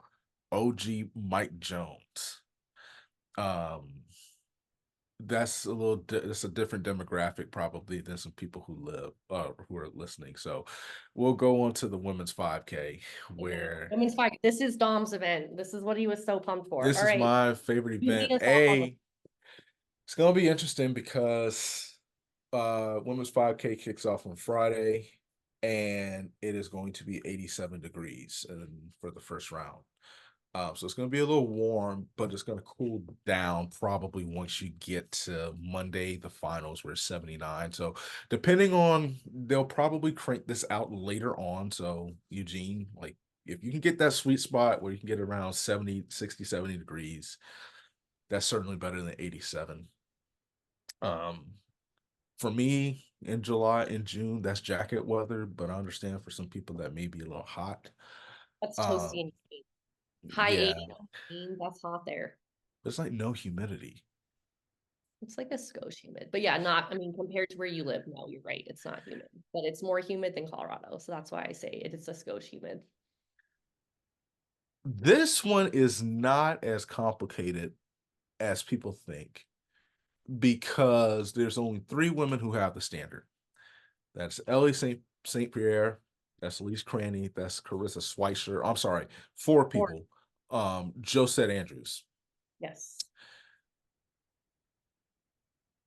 OG Mike Jones. Um that's it's a different demographic probably than some people who are listening. So we'll go on to the women's 5K Yeah. where Women's fight. This is Dom's event. This is what he was so pumped for. this All is right. my favorite You lead event. us off on this. It's gonna be interesting because women's 5K kicks off on Friday and it is going to be 87 degrees for the first round. So it's going to be a little warm, but it's going to cool down probably once you get to Monday, the finals, where it's 79. So depending on, they'll probably crank this out later on. So Eugene, like if you can get that sweet spot where you can get around 70, 60, 70 degrees, that's certainly better than 87. Um, for me in July and June, that's jacket weather, but I understand for some people that may be a little hot. That's toasty Um, and sweet. High yeah, 80s. That's hot there. there's like no humidity. It's like a skosh humid. But yeah, not, I mean, compared to where you live, no, you're right. It's not humid, but it's more humid than Colorado. So that's why I say it's a skosh humid. This one is not as complicated as people think because there's only three women who have the standard. That's Ellie St. Pierre, that's Elise Cranny, that's Carissa Schweitzer. I'm sorry, four Or people. Josette Andrews. yes.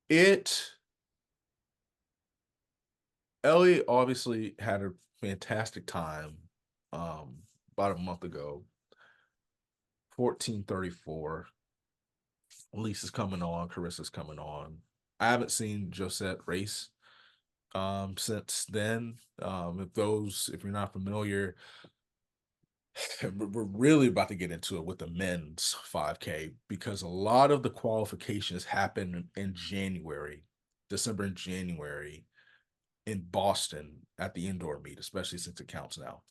It Ellie obviously had a fantastic time about a month ago. 14:34. Elise is coming on, Carissa's coming on. I haven't seen Josette race since then. If you're not familiar, we're really about to get into it with the men's 5K because a lot of the qualifications happen in January, December and January in Boston at the indoor meet, especially since it counts now.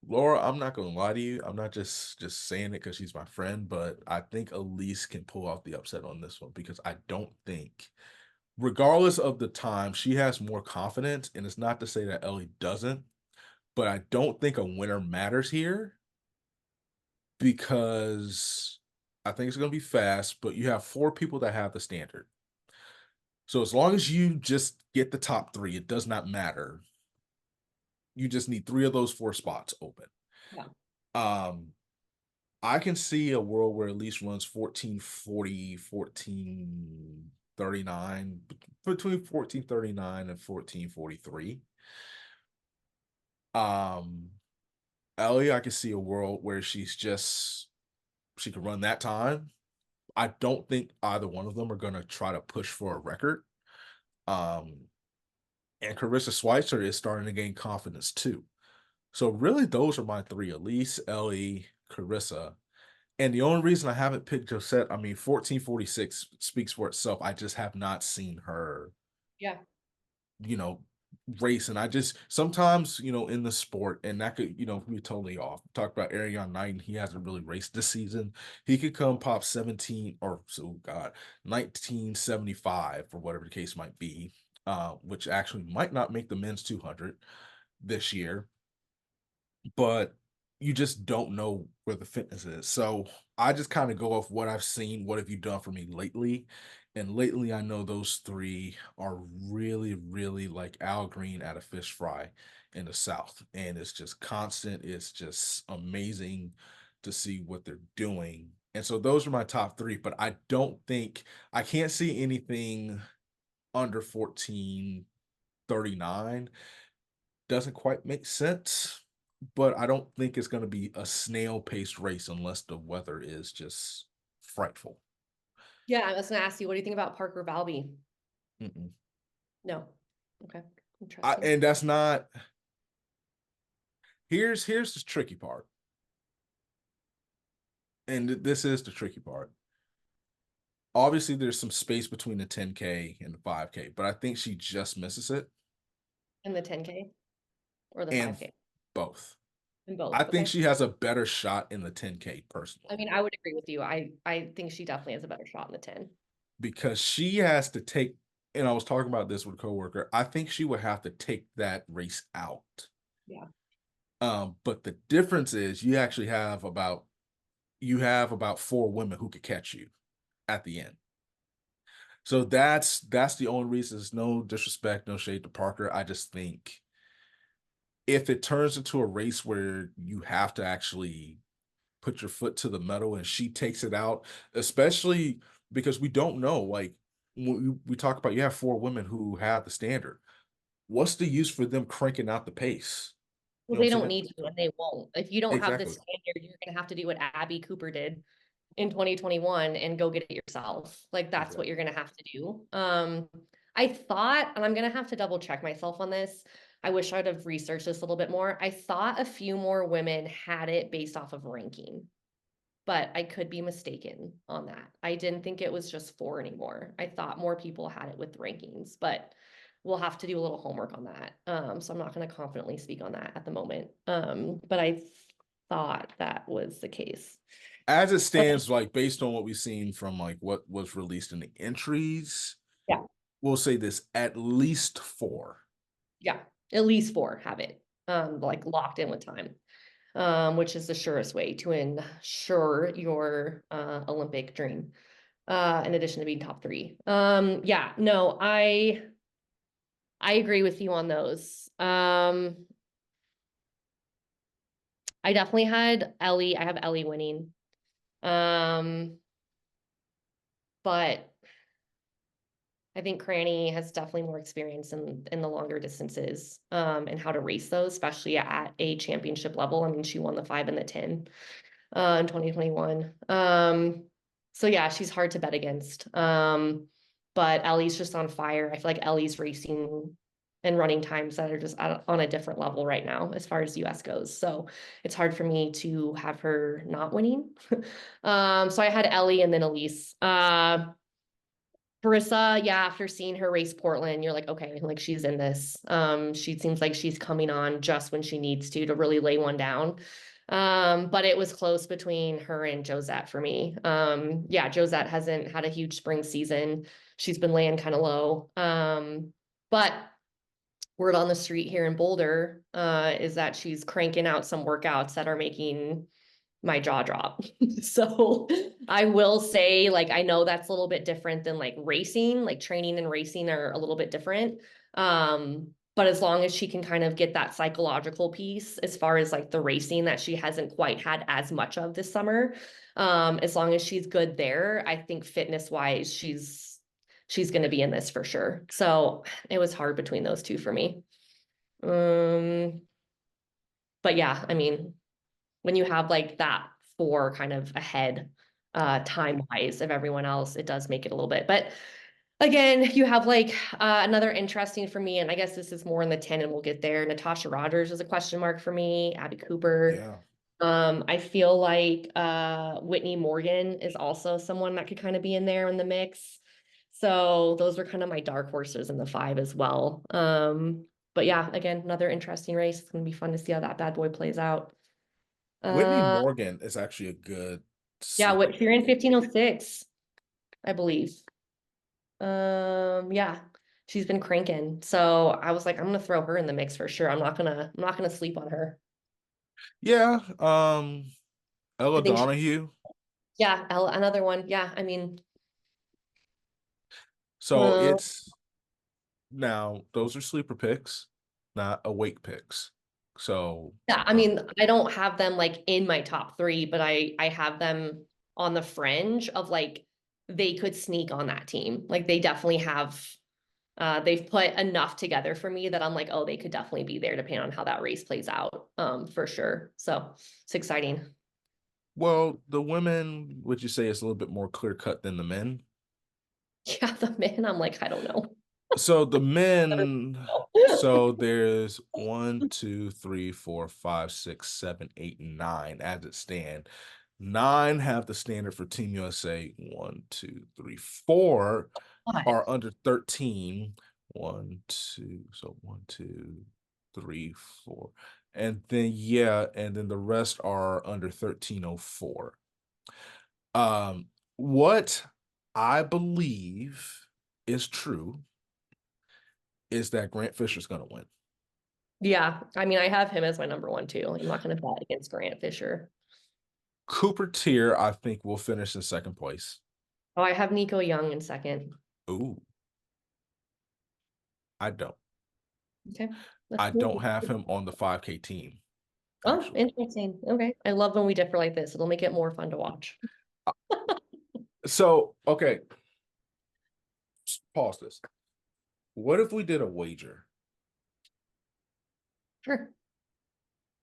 Laura, I'm not gonna lie to you. I'm not just saying it because she's my friend, but I think Elise can pull out the upset on this one because I don't think, regardless of the time, she has more confidence. And it's not to say that Ellie doesn't, but I don't think a winner matters here because I think it's gonna be fast, but you have four people that have the standard. So as long as you just get the top three, it does not matter. You just need three of those four spots open. Yeah. Um, I can see a world where at least runs 1440, 1439, between 1439 and 1443. Um, Ellie, I can see a world where she can run that time. I don't think either one of them are gonna try to push for a record. Um, and Carissa Schweitzer is starting to gain confidence too. So really, those are my three: Elise, Ellie, Carissa. And the only reason I haven't picked Josette, I mean, 1446 speaks for itself. I just have not seen her, Yeah. you know, race. And I just sometimes, in the sport, and that could, be totally off. Talk about Ariane Knight, and he hasn't really raced this season. He could come pop 17 or so God, 1975 or whatever the case might be, which actually might not make the men's 200 this year, but you just don't know where the fitness is. So I just kind of go off what I've seen. What have you done for me lately? And lately, I know those three are really, really like Al Green at a fish fry in the South. And it's just constant. It's just amazing to see what they're doing. And so those are my top three, but I can't see anything under 1439. Doesn't quite make sense, but I don't think it's going to be a snail-paced race unless the weather is just frightful. Yeah, I was gonna ask you, what do you think about Parker Valby? Mm-mm. No. Okay. Interesting. And that's not. Here's the tricky part, and this is the tricky part. Obviously, there's some space between the 10K and the 5K, but I think she just misses it, In the 10K or the and 5K? both. In I both. think Okay. she has a better shot in the 10K I personally mean, I would agree with you. I think she definitely has a better shot in the 10. because she has to take. And I was talking about this with a coworker. I think she would have to take that race out. Yeah. But the difference is you have about four women who could catch you at the end. So that's the only reason. It's no disrespect, no shade to Parker. I just think if it turns into a race where you have to actually put your foot to the metal and she takes it out, especially because we don't know, like we talk about, you have four women who have the standard. What's the use for them cranking out the pace? You Well, know they what I'm don't saying? need to, and they won't. If you don't have the Exactly. standard, you're gonna have to do what Abby Cooper did in 2021 and go get it yourself. Like that's what Exactly. you're gonna have to do. I thought, and I'm gonna have to double check myself on this. I wish I'd have researched this a little bit more. I thought a few more women had it based off of ranking, but I could be mistaken on that. I didn't think it was just four anymore. I thought more people had it with rankings, but we'll have to do a little homework on that. So I'm not going to confidently speak on that at the moment. But I thought that was the case. As it But stands, like based on what we've seen from like what was released in the entries, yeah, we'll say this: at least four. yeah, at least four have it, like locked in with time, which is the surest way to ensure your Olympic dream. In addition to being top three. Yeah, no, I agree with you on those. I definitely had Ellie. I have Ellie winning. Um, but I think Cranny has definitely more experience in the longer distances, and how to race those, especially at a championship level. I mean, she won the 5 and the 10. in 2021. So yeah, she's hard to bet against. But Ellie's just on fire. I feel like Ellie's racing and running times that are just on a different level right now as far as US goes. So it's hard for me to have her not winning. So I had Ellie and then Elise. Carissa, yeah, after seeing her race Portland, you're like, okay, like she's in this. She seems like she's coming on just when she needs to really lay one down. But it was close between her and Josette for me. Yeah, Josette hasn't had a huge spring season. She's been laying kind of low. But word on the street here in Boulder, is that she's cranking out some workouts that are making my jaw drop. So I will say, like, I know that's a little bit different than like racing, like training and racing are a little bit different. But as long as she can kind of get that psychological piece as far as like the racing that she hasn't quite had as much of this summer, as long as she's good there, I think fitness wise, she's going to be in this for sure. So it was hard between those two for me. Um, but yeah, I mean, when you have like that four kind of ahead time wise of everyone else, it does make it a little bit. But again, you have like another interesting for me, and I guess this is more in the 10 and we'll get there. Natasha Rogers is a question mark for me, Abby Cooper. Yeah. I feel like Whitney Morgan is also someone that could kind of be in there in the mix. So those were kind of my dark horses in the five as well. But yeah, again, another interesting race. It's gonna be fun to see how that bad boy plays out. Whitney Uh, Morgan is actually a good yeah, sleeper what she ran pick. 15:06, I believe. Yeah, she's been cranking. So I was like, I'm gonna throw her in the mix for sure. I'm not gonna sleep on her. Yeah. I Ella think she, Donahue. yeah, another one. Yeah, I mean, So uh, it's now those are sleeper picks, not awake picks. So yeah, I um mean, I don't have them like in my top three, but I have them on the fringe of like they could sneak on that team. Like they definitely have they've put enough together for me that I'm like, oh, they could definitely be there depending on how that race plays out, for sure. So it's exciting. well, the women, would you say it's a little bit more clear cut than the men? Yeah, the men, I'm like, I don't know. So the I don't men, know. so there's one, two, three, four, five, six, seven, eight, nine as it stand. Nine have the standard for Team USA. One, two, three, four God. are under 13. One, two, so one, two, three, four. And then yeah, and then the rest are under 1304. What I believe is true is that Grant Fisher's going to win. Yeah, I mean, I have him as my number one too. I'm not going to bet against Grant Fisher. Cooper Tier, I think, will finish in second place. Oh, I have Nico Young in second. Ooh, I don't. Okay, let's I don't see. have him on the 5K team, Oh, actually. interesting. Okay, I love when we differ like this. It'll make it more fun to watch. So, okay, pause this. What if we did a wager? Sure.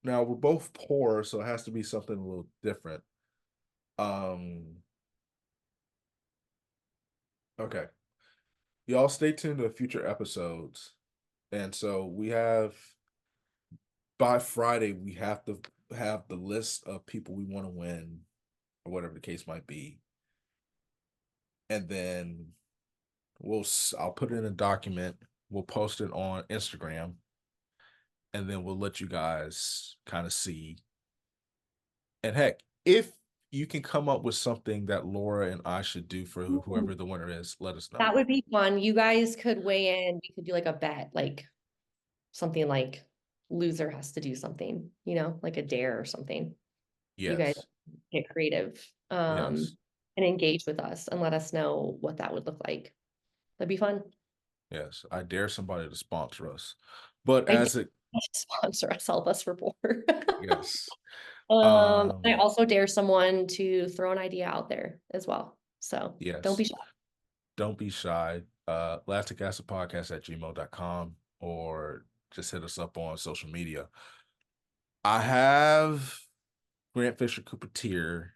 Now, we're both poor, so it has to be something a little different. Um, okay. Y'all stay tuned to future episodes. And so we have by Friday, we have to have the list of people we want to win, or whatever the case might be. And then I'll put it in a document. We'll post it on Instagram, and then we'll let you guys kind of see. And heck, if you can come up with something that Laura and I should do for whoever the winner is, let us know. That would be fun. You guys could weigh in. We could do like a bet, like something like loser has to do something, like a dare or something. You guys Yes, get creative, yes, and engage with us and let us know what that would look like. That'd be fun. yes. I dare somebody to sponsor us. But I dare as it, sponsor us, help us report. yes. I also dare someone to throw an idea out there as well. So don't Yes. be shy. Don't be shy. Lactic Acid Podcast at gmail.com, or just hit us up on social media. I have Grant Fisher Cooper Tier,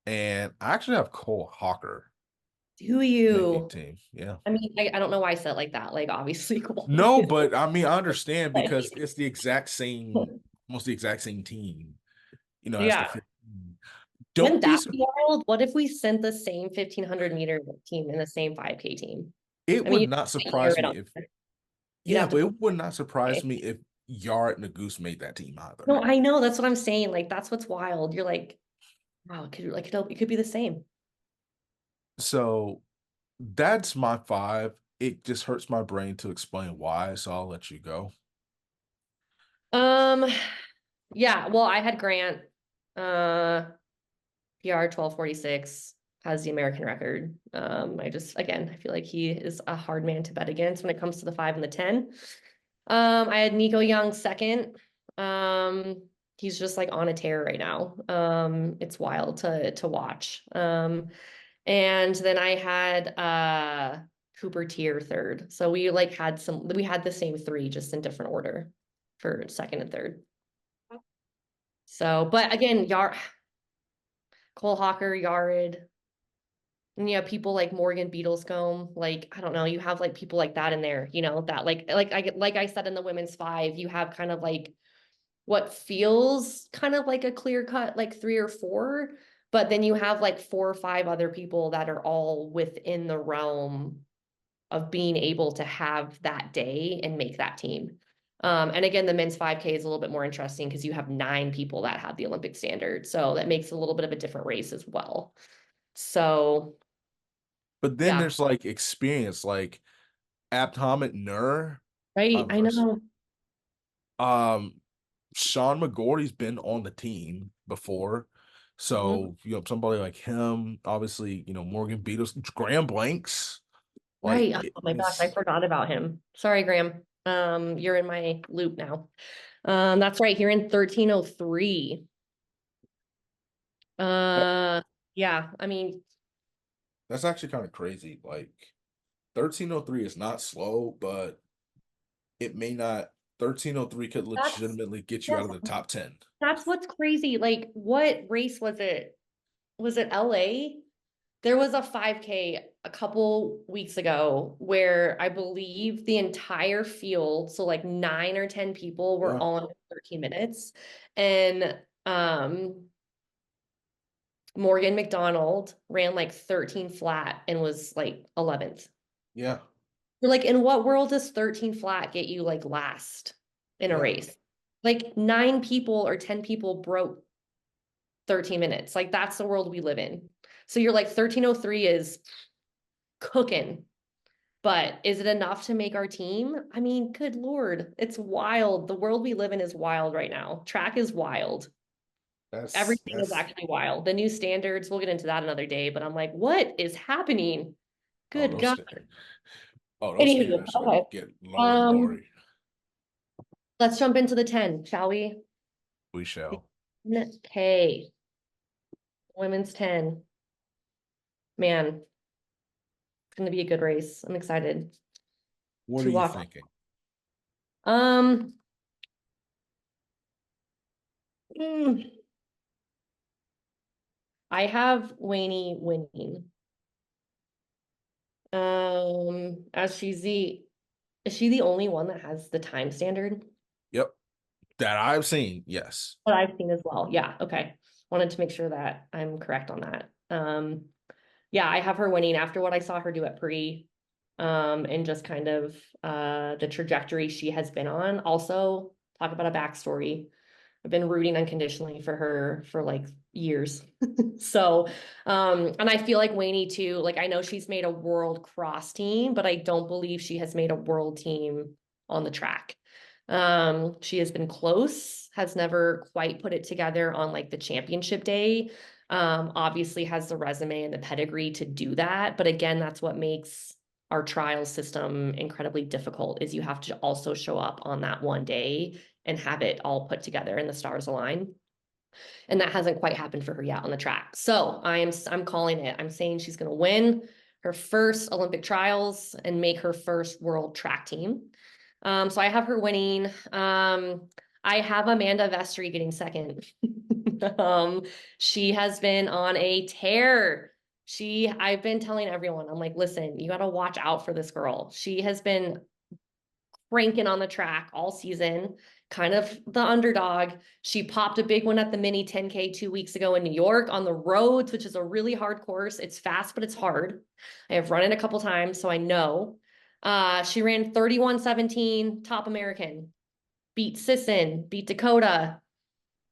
and I actually have Cole Hawker Do making you? team. Yeah. I mean, I don't know why I said it like that. Like, obviously, cool. No, but I mean, I understand Like, because it's the exact same, almost the exact same team, as the yeah. 15. Wouldn't Don't be that sur- be wild? What if we sent the same 1500-meter team in the same 5K team? It I mean, would you not can't year surprise it me on. if, You'd yeah, have to but put. it would not surprise Okay. me if Yard and the Goose made that team either. No, I know. That's what I'm saying. Like, that's what's wild. You're like, wow, it could be the same. So that's my five. It just hurts my brain to explain why, so I'll let you go. Um, yeah. Well, I had Grant. Uh, PR 1246 has the American record. I feel like he is a hard man to bet against when it comes to the 5 and the 10. I had Nico Young second. He's just like on a tear right now. It's wild to watch. And then I had Cooper Tier third. So we had the same three just in different order for second and third. So, but again, Cole Hawker, Yared, and you have people like Morgan Beadlescombe, like I don't know, you have like people like that in there, that like I said in the women's five, you have kind of like what feels kind of like a clear cut like three or four, but then you have like four or five other people that are all within the realm of being able to have that day and make that team. And again, the men's 5K is a little bit more interesting because you have nine people that have the Olympic standard. So that makes it a little bit of a different race as well. So But then yeah, there's like experience, like Abdulhamid Nur, right. I versus know. um Sean McGorty's been on the team before. Mhm. So, somebody like him, obviously, Morgan Beatles, Graham Blanks, like Right. Oh my gosh, I forgot about him. Sorry, Graham. You're in my loop now. That's right. Here in 1303. Uh, yeah. I mean, that's actually kind of crazy. Like 1303 is not slow, but it may not 1303 could that's legitimately get you out yes, of the top 10. that's what's crazy. Like, what race was it? Was it LA? There was a 5K a couple weeks ago where I believe the entire field, so like 9 or 10 people, were Yeah. all in 13 minutes. And Morgan McDonald ran like 13 flat and was like 11th. Yeah. You're like, in what world does 13 flat get you like last in a Yeah. race? Like 9 people or 10 people broke 13 minutes. Like that's the world we live in. So you're like 1303 is cooking. But is it enough to make our team? I mean, good Lord, it's wild. The world we live in is wild right now. Track is wild. That's Everything is that's actually wild. The new standards, we'll get into that another day, but I'm like, what is happening? oh Good those God. sta- those Anywho, standards are gonna okay. get lower and Um, lower. let's jump into the 10, shall we? We shall. Okay. Women's 10. Man, it's gonna be a good race. I'm excited What are to you watch. thinking? Um, mm, I have Wayne winning. As is she the only one that has the time standard Yep. That I've seen, yes. that I've seen as well? Yeah, okay. Wanted to make sure that I'm correct on that. Yeah, I have her winning after what I saw her do at pre, and just kind of the trajectory she has been on. Also, talk about a backstory. I've been rooting unconditionally for her for like years. So, and I feel like Wayne too, like I know she's made a world cross team, but I don't believe she has made a world team on the track. She has been close, has never quite put it together on like the championship day. Obviously has the resume and the pedigree to do that. But again, that's what makes our trial system incredibly difficult is you have to also show up on that one day and have it all put together and the stars align. And that hasn't quite happened for her yet on the track. So I'm calling it. I'm saying she's going to win her first Olympic trials and make her first world track team. So I have her winning. I have Amanda Vestry getting second. Um, she has been on a tear. I've been telling everyone, I'm like, listen, you got to watch out for this girl. She has been cranking on the track all season, kind of the underdog. She popped a big one at the mini 10K 2 weeks ago in New York on the roads, which is a really hard course. It's fast, but it's hard. I have run it a couple times, so I know. She ran 31:17, top American, beat Sisson, beat Dakota,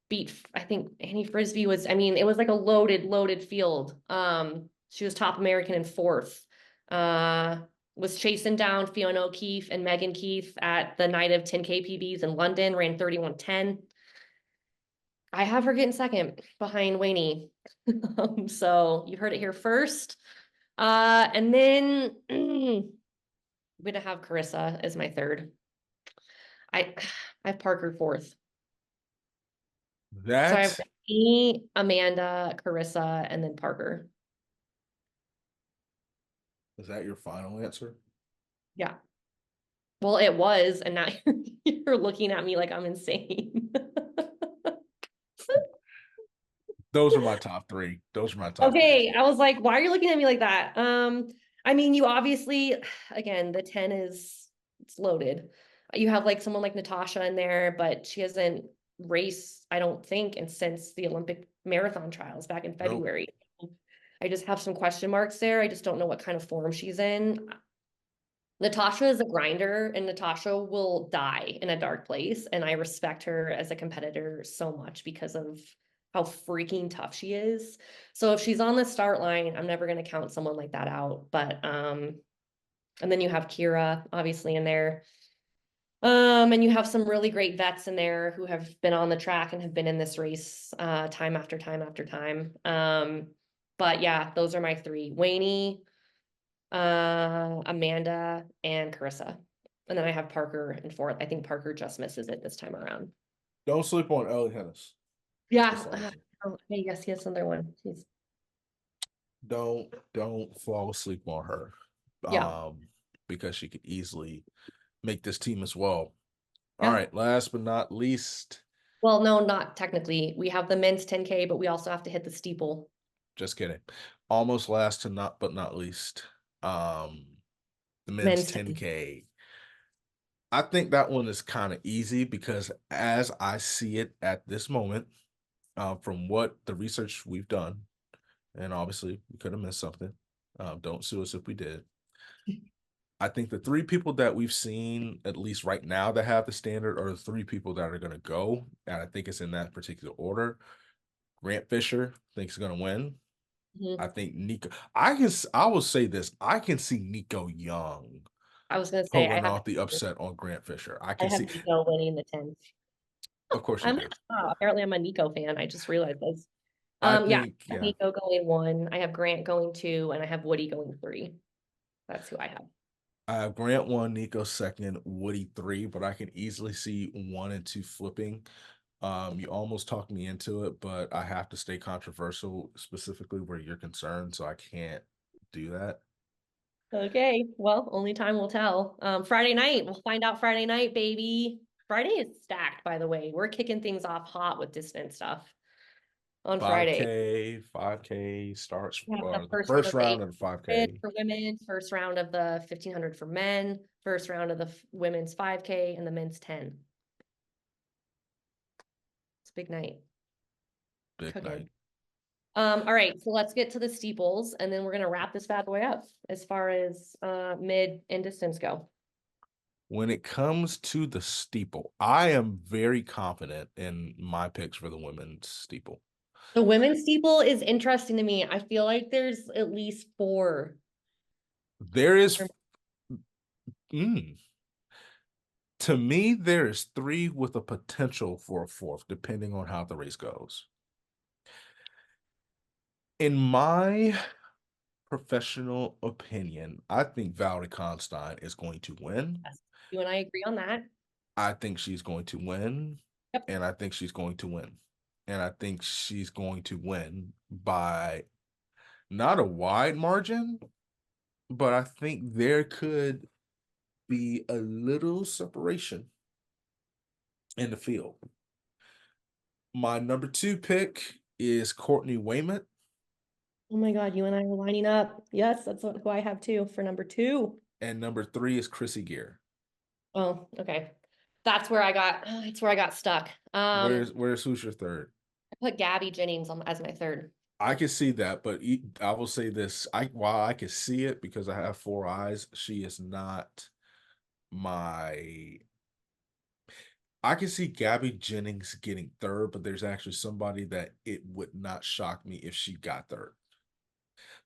beat, I think Annie Frisbee was, I mean, it was like a loaded field. She was top American in fourth. Was chasing down Fiona O'Keefe and Megan Keith at the night of 10K PBs in London, ran 31:10. I have her getting second behind Wayne. So you heard it here first. And then I'm gonna have Carissa as my third. I I have Parker fourth. So I have That me, Amanda, Carissa, and then Parker. is that your final answer? Yeah. Well, it was, and now you're looking at me like I'm insane. Those are my top three. Those are my top three as Okay, I well. was like, why are you looking at me like that? I mean, you obviously, again, the 10 is it's loaded. You have like someone like Natasha in there, but she hasn't raced, I don't think, and since the Olympic marathon trials back in Nope. February. I just have some question marks there. I just don't know what kind of form she's in. Natasha is a grinder and Natasha will die in a dark place. And I respect her as a competitor so much because of how freaking tough she is. So if she's on the start line, I'm never going to count someone like that out. But, and then you have Kira obviously in there. And you have some really great vets in there who have been on the track and have been in this race, time after time after time. But yeah, those are my three. Wayne, Amanda, and Carissa. And then I have Parker in fourth. I think Parker just misses it this time around. Don't sleep on Ellie Hennis. That's Yeah. all I'm saying. Oh, hey, yes, he has another one. He's, Don't fall asleep on her. yeah. Um, because she could easily make this team as well. All Yeah. right, last but not least, Well, no, not technically. We have the men's 10K, but we also have to hit the steeple. just kidding. Almost last to not but not least. The men's Men's 10. 10K. I think that one is kind of easy because as I see it at this moment, from what the research we've done, and obviously we could have missed something. Don't sue us if we did. I think the three people that we've seen, at least right now, that have the standard are the three people that are going to go. And I think it's in that particular order. Grant Fisher thinks going to win. I Mhm. think Nico. I will say this. I can see Nico Young I was gonna say pulling off the upset on Grant Fisher. I I can have see. Nico winning the 10. Of course you do. Apparently I'm a Nico fan. I just realized this. I Yeah, think, I have yeah. Nico going one. I have Grant going two, and I have Woody going three. That's who I have. I have Grant one, Nico second, Woody three, but I can easily see one and two flipping. You almost talked me into it, but I have to stay controversial, specifically where you're concerned, so I can't do that. Okay, well, only time will tell. Friday night, we'll find out Friday night, baby. Friday is stacked, by the way. We're kicking things off hot with distance stuff on Friday. 5K, 5K starts We have the the first round first of the round of the 800 5K. for women, first round of the 1500 for men, first round of the women's 5K, and the men's 10. It's a big night. Big Cooking. night. All right, so let's get to the steeples, and then we're gonna wrap this bad boy up as far as mid and distance go. When it comes to the steeple, I am very confident in my picks for the women's steeple. The women's steeple is interesting to me. I feel like there's at least four. There is, mm, to me, there is three with a potential for a fourth, depending on how the race goes. In my professional opinion, I think Valerie Constein is going to win. Yes. You and I agree on that. I think she's going to win, Yep. and I think she's going to win. And I think she's going to win by not a wide margin, but I think there could be a little separation. in the field. My number two pick is Courtney Wayment, Oh my God, you and I are lining up. Yes, who I have too for number two. and number three is Chrissy Gear. Oh, okay. That's where I got stuck. Where's who's your third? I put Gabby Jennings on as my third. I can see that, but I will say this: I while I can see it because I have four eyes, she is not my. I can see Gabby Jennings getting third, but there's actually somebody that it would not shock me if she got third.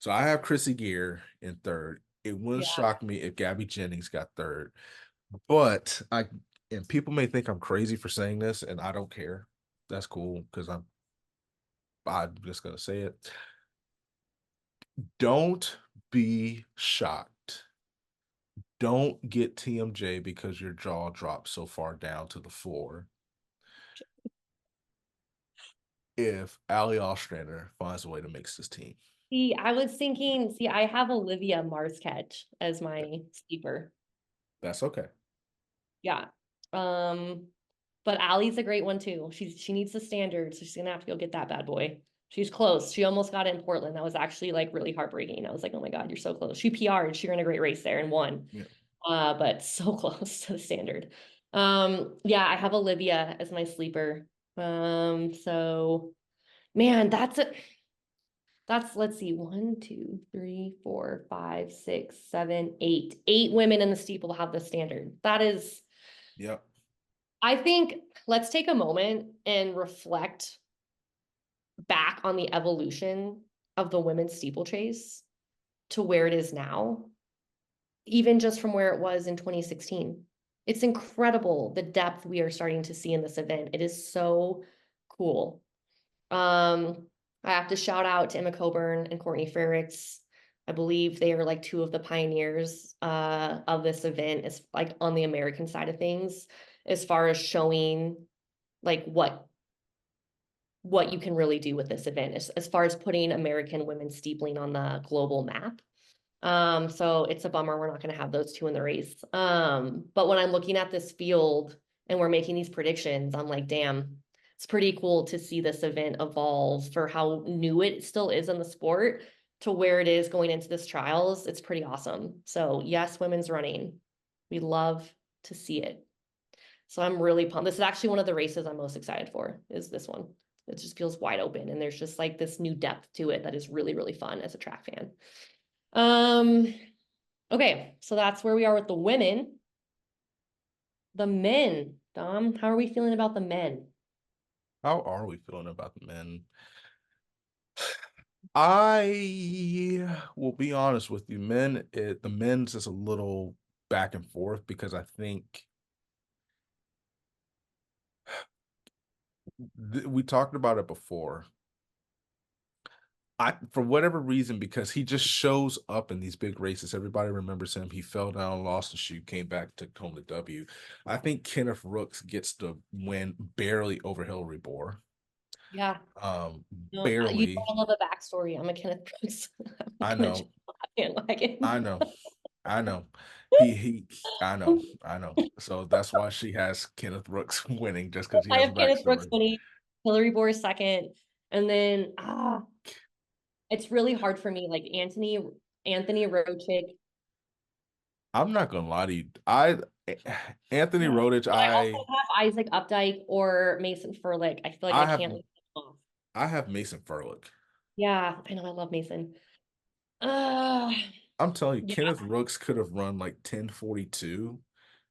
So I have Chrissy Gear in third. It wouldn't Yeah. shock me if Gabby Jennings got third, but I and people may think I'm crazy for saying this, and I don't care. That's cool because I'm just gonna say it. Don't be shocked. Don't get TMJ because your jaw dropped so far down to the floor if Ali Ostrander finds a way to mix this team. See, I have Olivia Marsketch as my sleeper. That's okay. Yeah. Um, but Allie's a great one too. She needs the standard, so she's gonna have to go get that bad boy. She's close. She almost got it in Portland. That was actually like really heartbreaking. I was like, oh my God, you're so close. She PR'd, she ran a great race there and won. Yeah. But so close to the standard. Yeah, I have Olivia as my sleeper. So man, that's let's see, one, two, three, four, five, six, seven, eight. Eight women in the steeple have the standard. That is, Yep. I think let's take a moment and reflect back on the evolution of the women's steeplechase to where it is now, even just from where it was in 2016. It's incredible the depth we are starting to see in this event. It is so cool. Um, I have to shout out to Emma Coburn and Courtney Frericks. I believe they are like two of the pioneers of this event, is like on the American side of things, as far as showing like what you can really do with this event, as far as putting American women steepling on the global map. So it's a bummer we're not going to have those two in the race. But when I'm looking at this field and we're making these predictions, I'm like, damn, it's pretty cool to see this event evolve for how new it still is in the sport to where it is going into this trials. It's pretty awesome. So yes, women's running. We love to see it. So I'm really pumped. This is actually one of the races I'm most excited for, is this one. It just feels wide open and there's just like this new depth to it that is really, really fun as a track fan. Um, okay, so that's where we are with the women. The men, Dom, how are we feeling about the men? How are we feeling about the men? I will be honest with you, the men's is a little back and forth because I think we talked about it before. For whatever reason, because he just shows up in these big races. Everybody remembers him. He fell down, lost the shoe, came back, took home the W. I think Kenneth Rooks gets the win barely over Hillary Bohr. Yeah, no, you Barely. don't love a backstory. I'm a Kenneth Brooks. I'm I gonna jump know. on that bandwagon. I know. I know. He I know. So that's why she has Kenneth Rooks winning just because he I has a have Kenneth Brooks backstory. winning, Hillary Bohr second, and then it's really hard for me. Like Anthony Rochick. I'm not gonna lie to you. I Anthony Yeah. Rodich, But I also have Isaac Updike or Mason Furlick. I feel like I I have can't leave them off. I have Mason Furlick. Yeah, I know I love Mason. Uh I'm telling you, yeah, Kenneth Rooks could have run like 10:42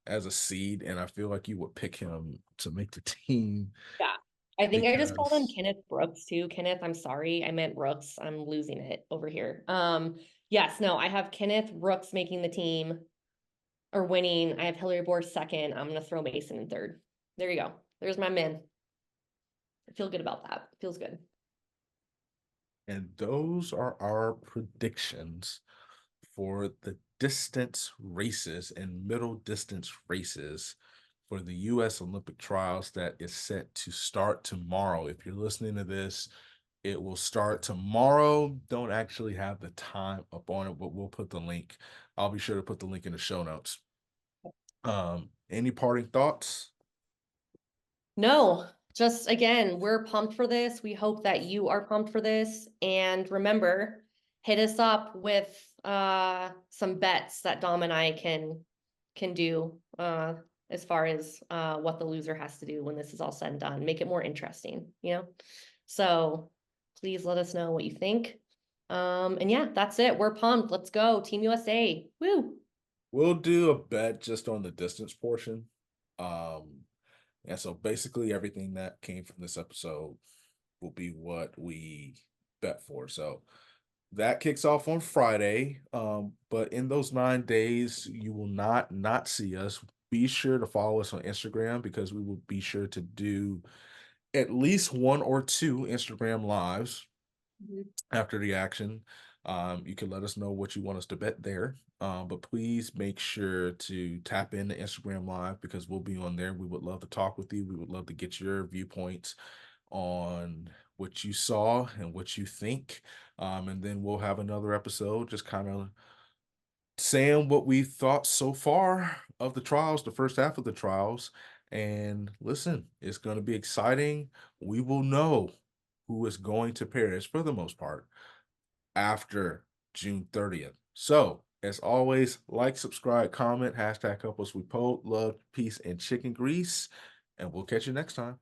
as a seed, and I feel like you would pick him to make the team yeah. I think I just called him because Kenneth Brooks too. Kenneth, I'm sorry. I meant Brooks. I'm losing it over here. Yes, no, I have Kenneth Brooks making the team or winning. I have Hillary Bohr second. I'm gonna throw Mason in third. There you go. There's my men. I feel good about that. Feels good. and those are our predictions for the distance races and middle distance races for the US Olympic trials that is set to start tomorrow. If you're listening to this, it will start tomorrow. Don't actually have the time up on it, but we'll put the link. I'll be sure to put the link in the show notes. Any parting thoughts? No, just again, we're pumped for this. We hope that you are pumped for this. And remember, hit us up with some bets that Dom and I can do as far as what the loser has to do when this is all said and done. Make it more interesting, you know? So please let us know what you think. And yeah, that's it. We're pumped. Let's go. Team USA. Woo. We'll do a bet just on the distance portion. Um, and so basically everything that came from this episode will be what we bet for. So that kicks off on Friday. But in those 9 days, you will not see us. Be sure to follow us on Instagram because we will be sure to do at least one or two Instagram lives Mhm. after the action. You can let us know what you want us to bet there. But please make sure to tap into Instagram Live because we'll be on there. We would love to talk with you. We would love to get your viewpoints on what you saw and what you think. And then we'll have another episode just kind of saying what we thought so far of the trials, the first half of the trials. And listen, it's going to be exciting. We will know who is going to Paris for the most part after June 30th. So, as always, like, subscribe, comment, hashtag help us we post, love, peace, and chicken grease. And we'll catch you next time.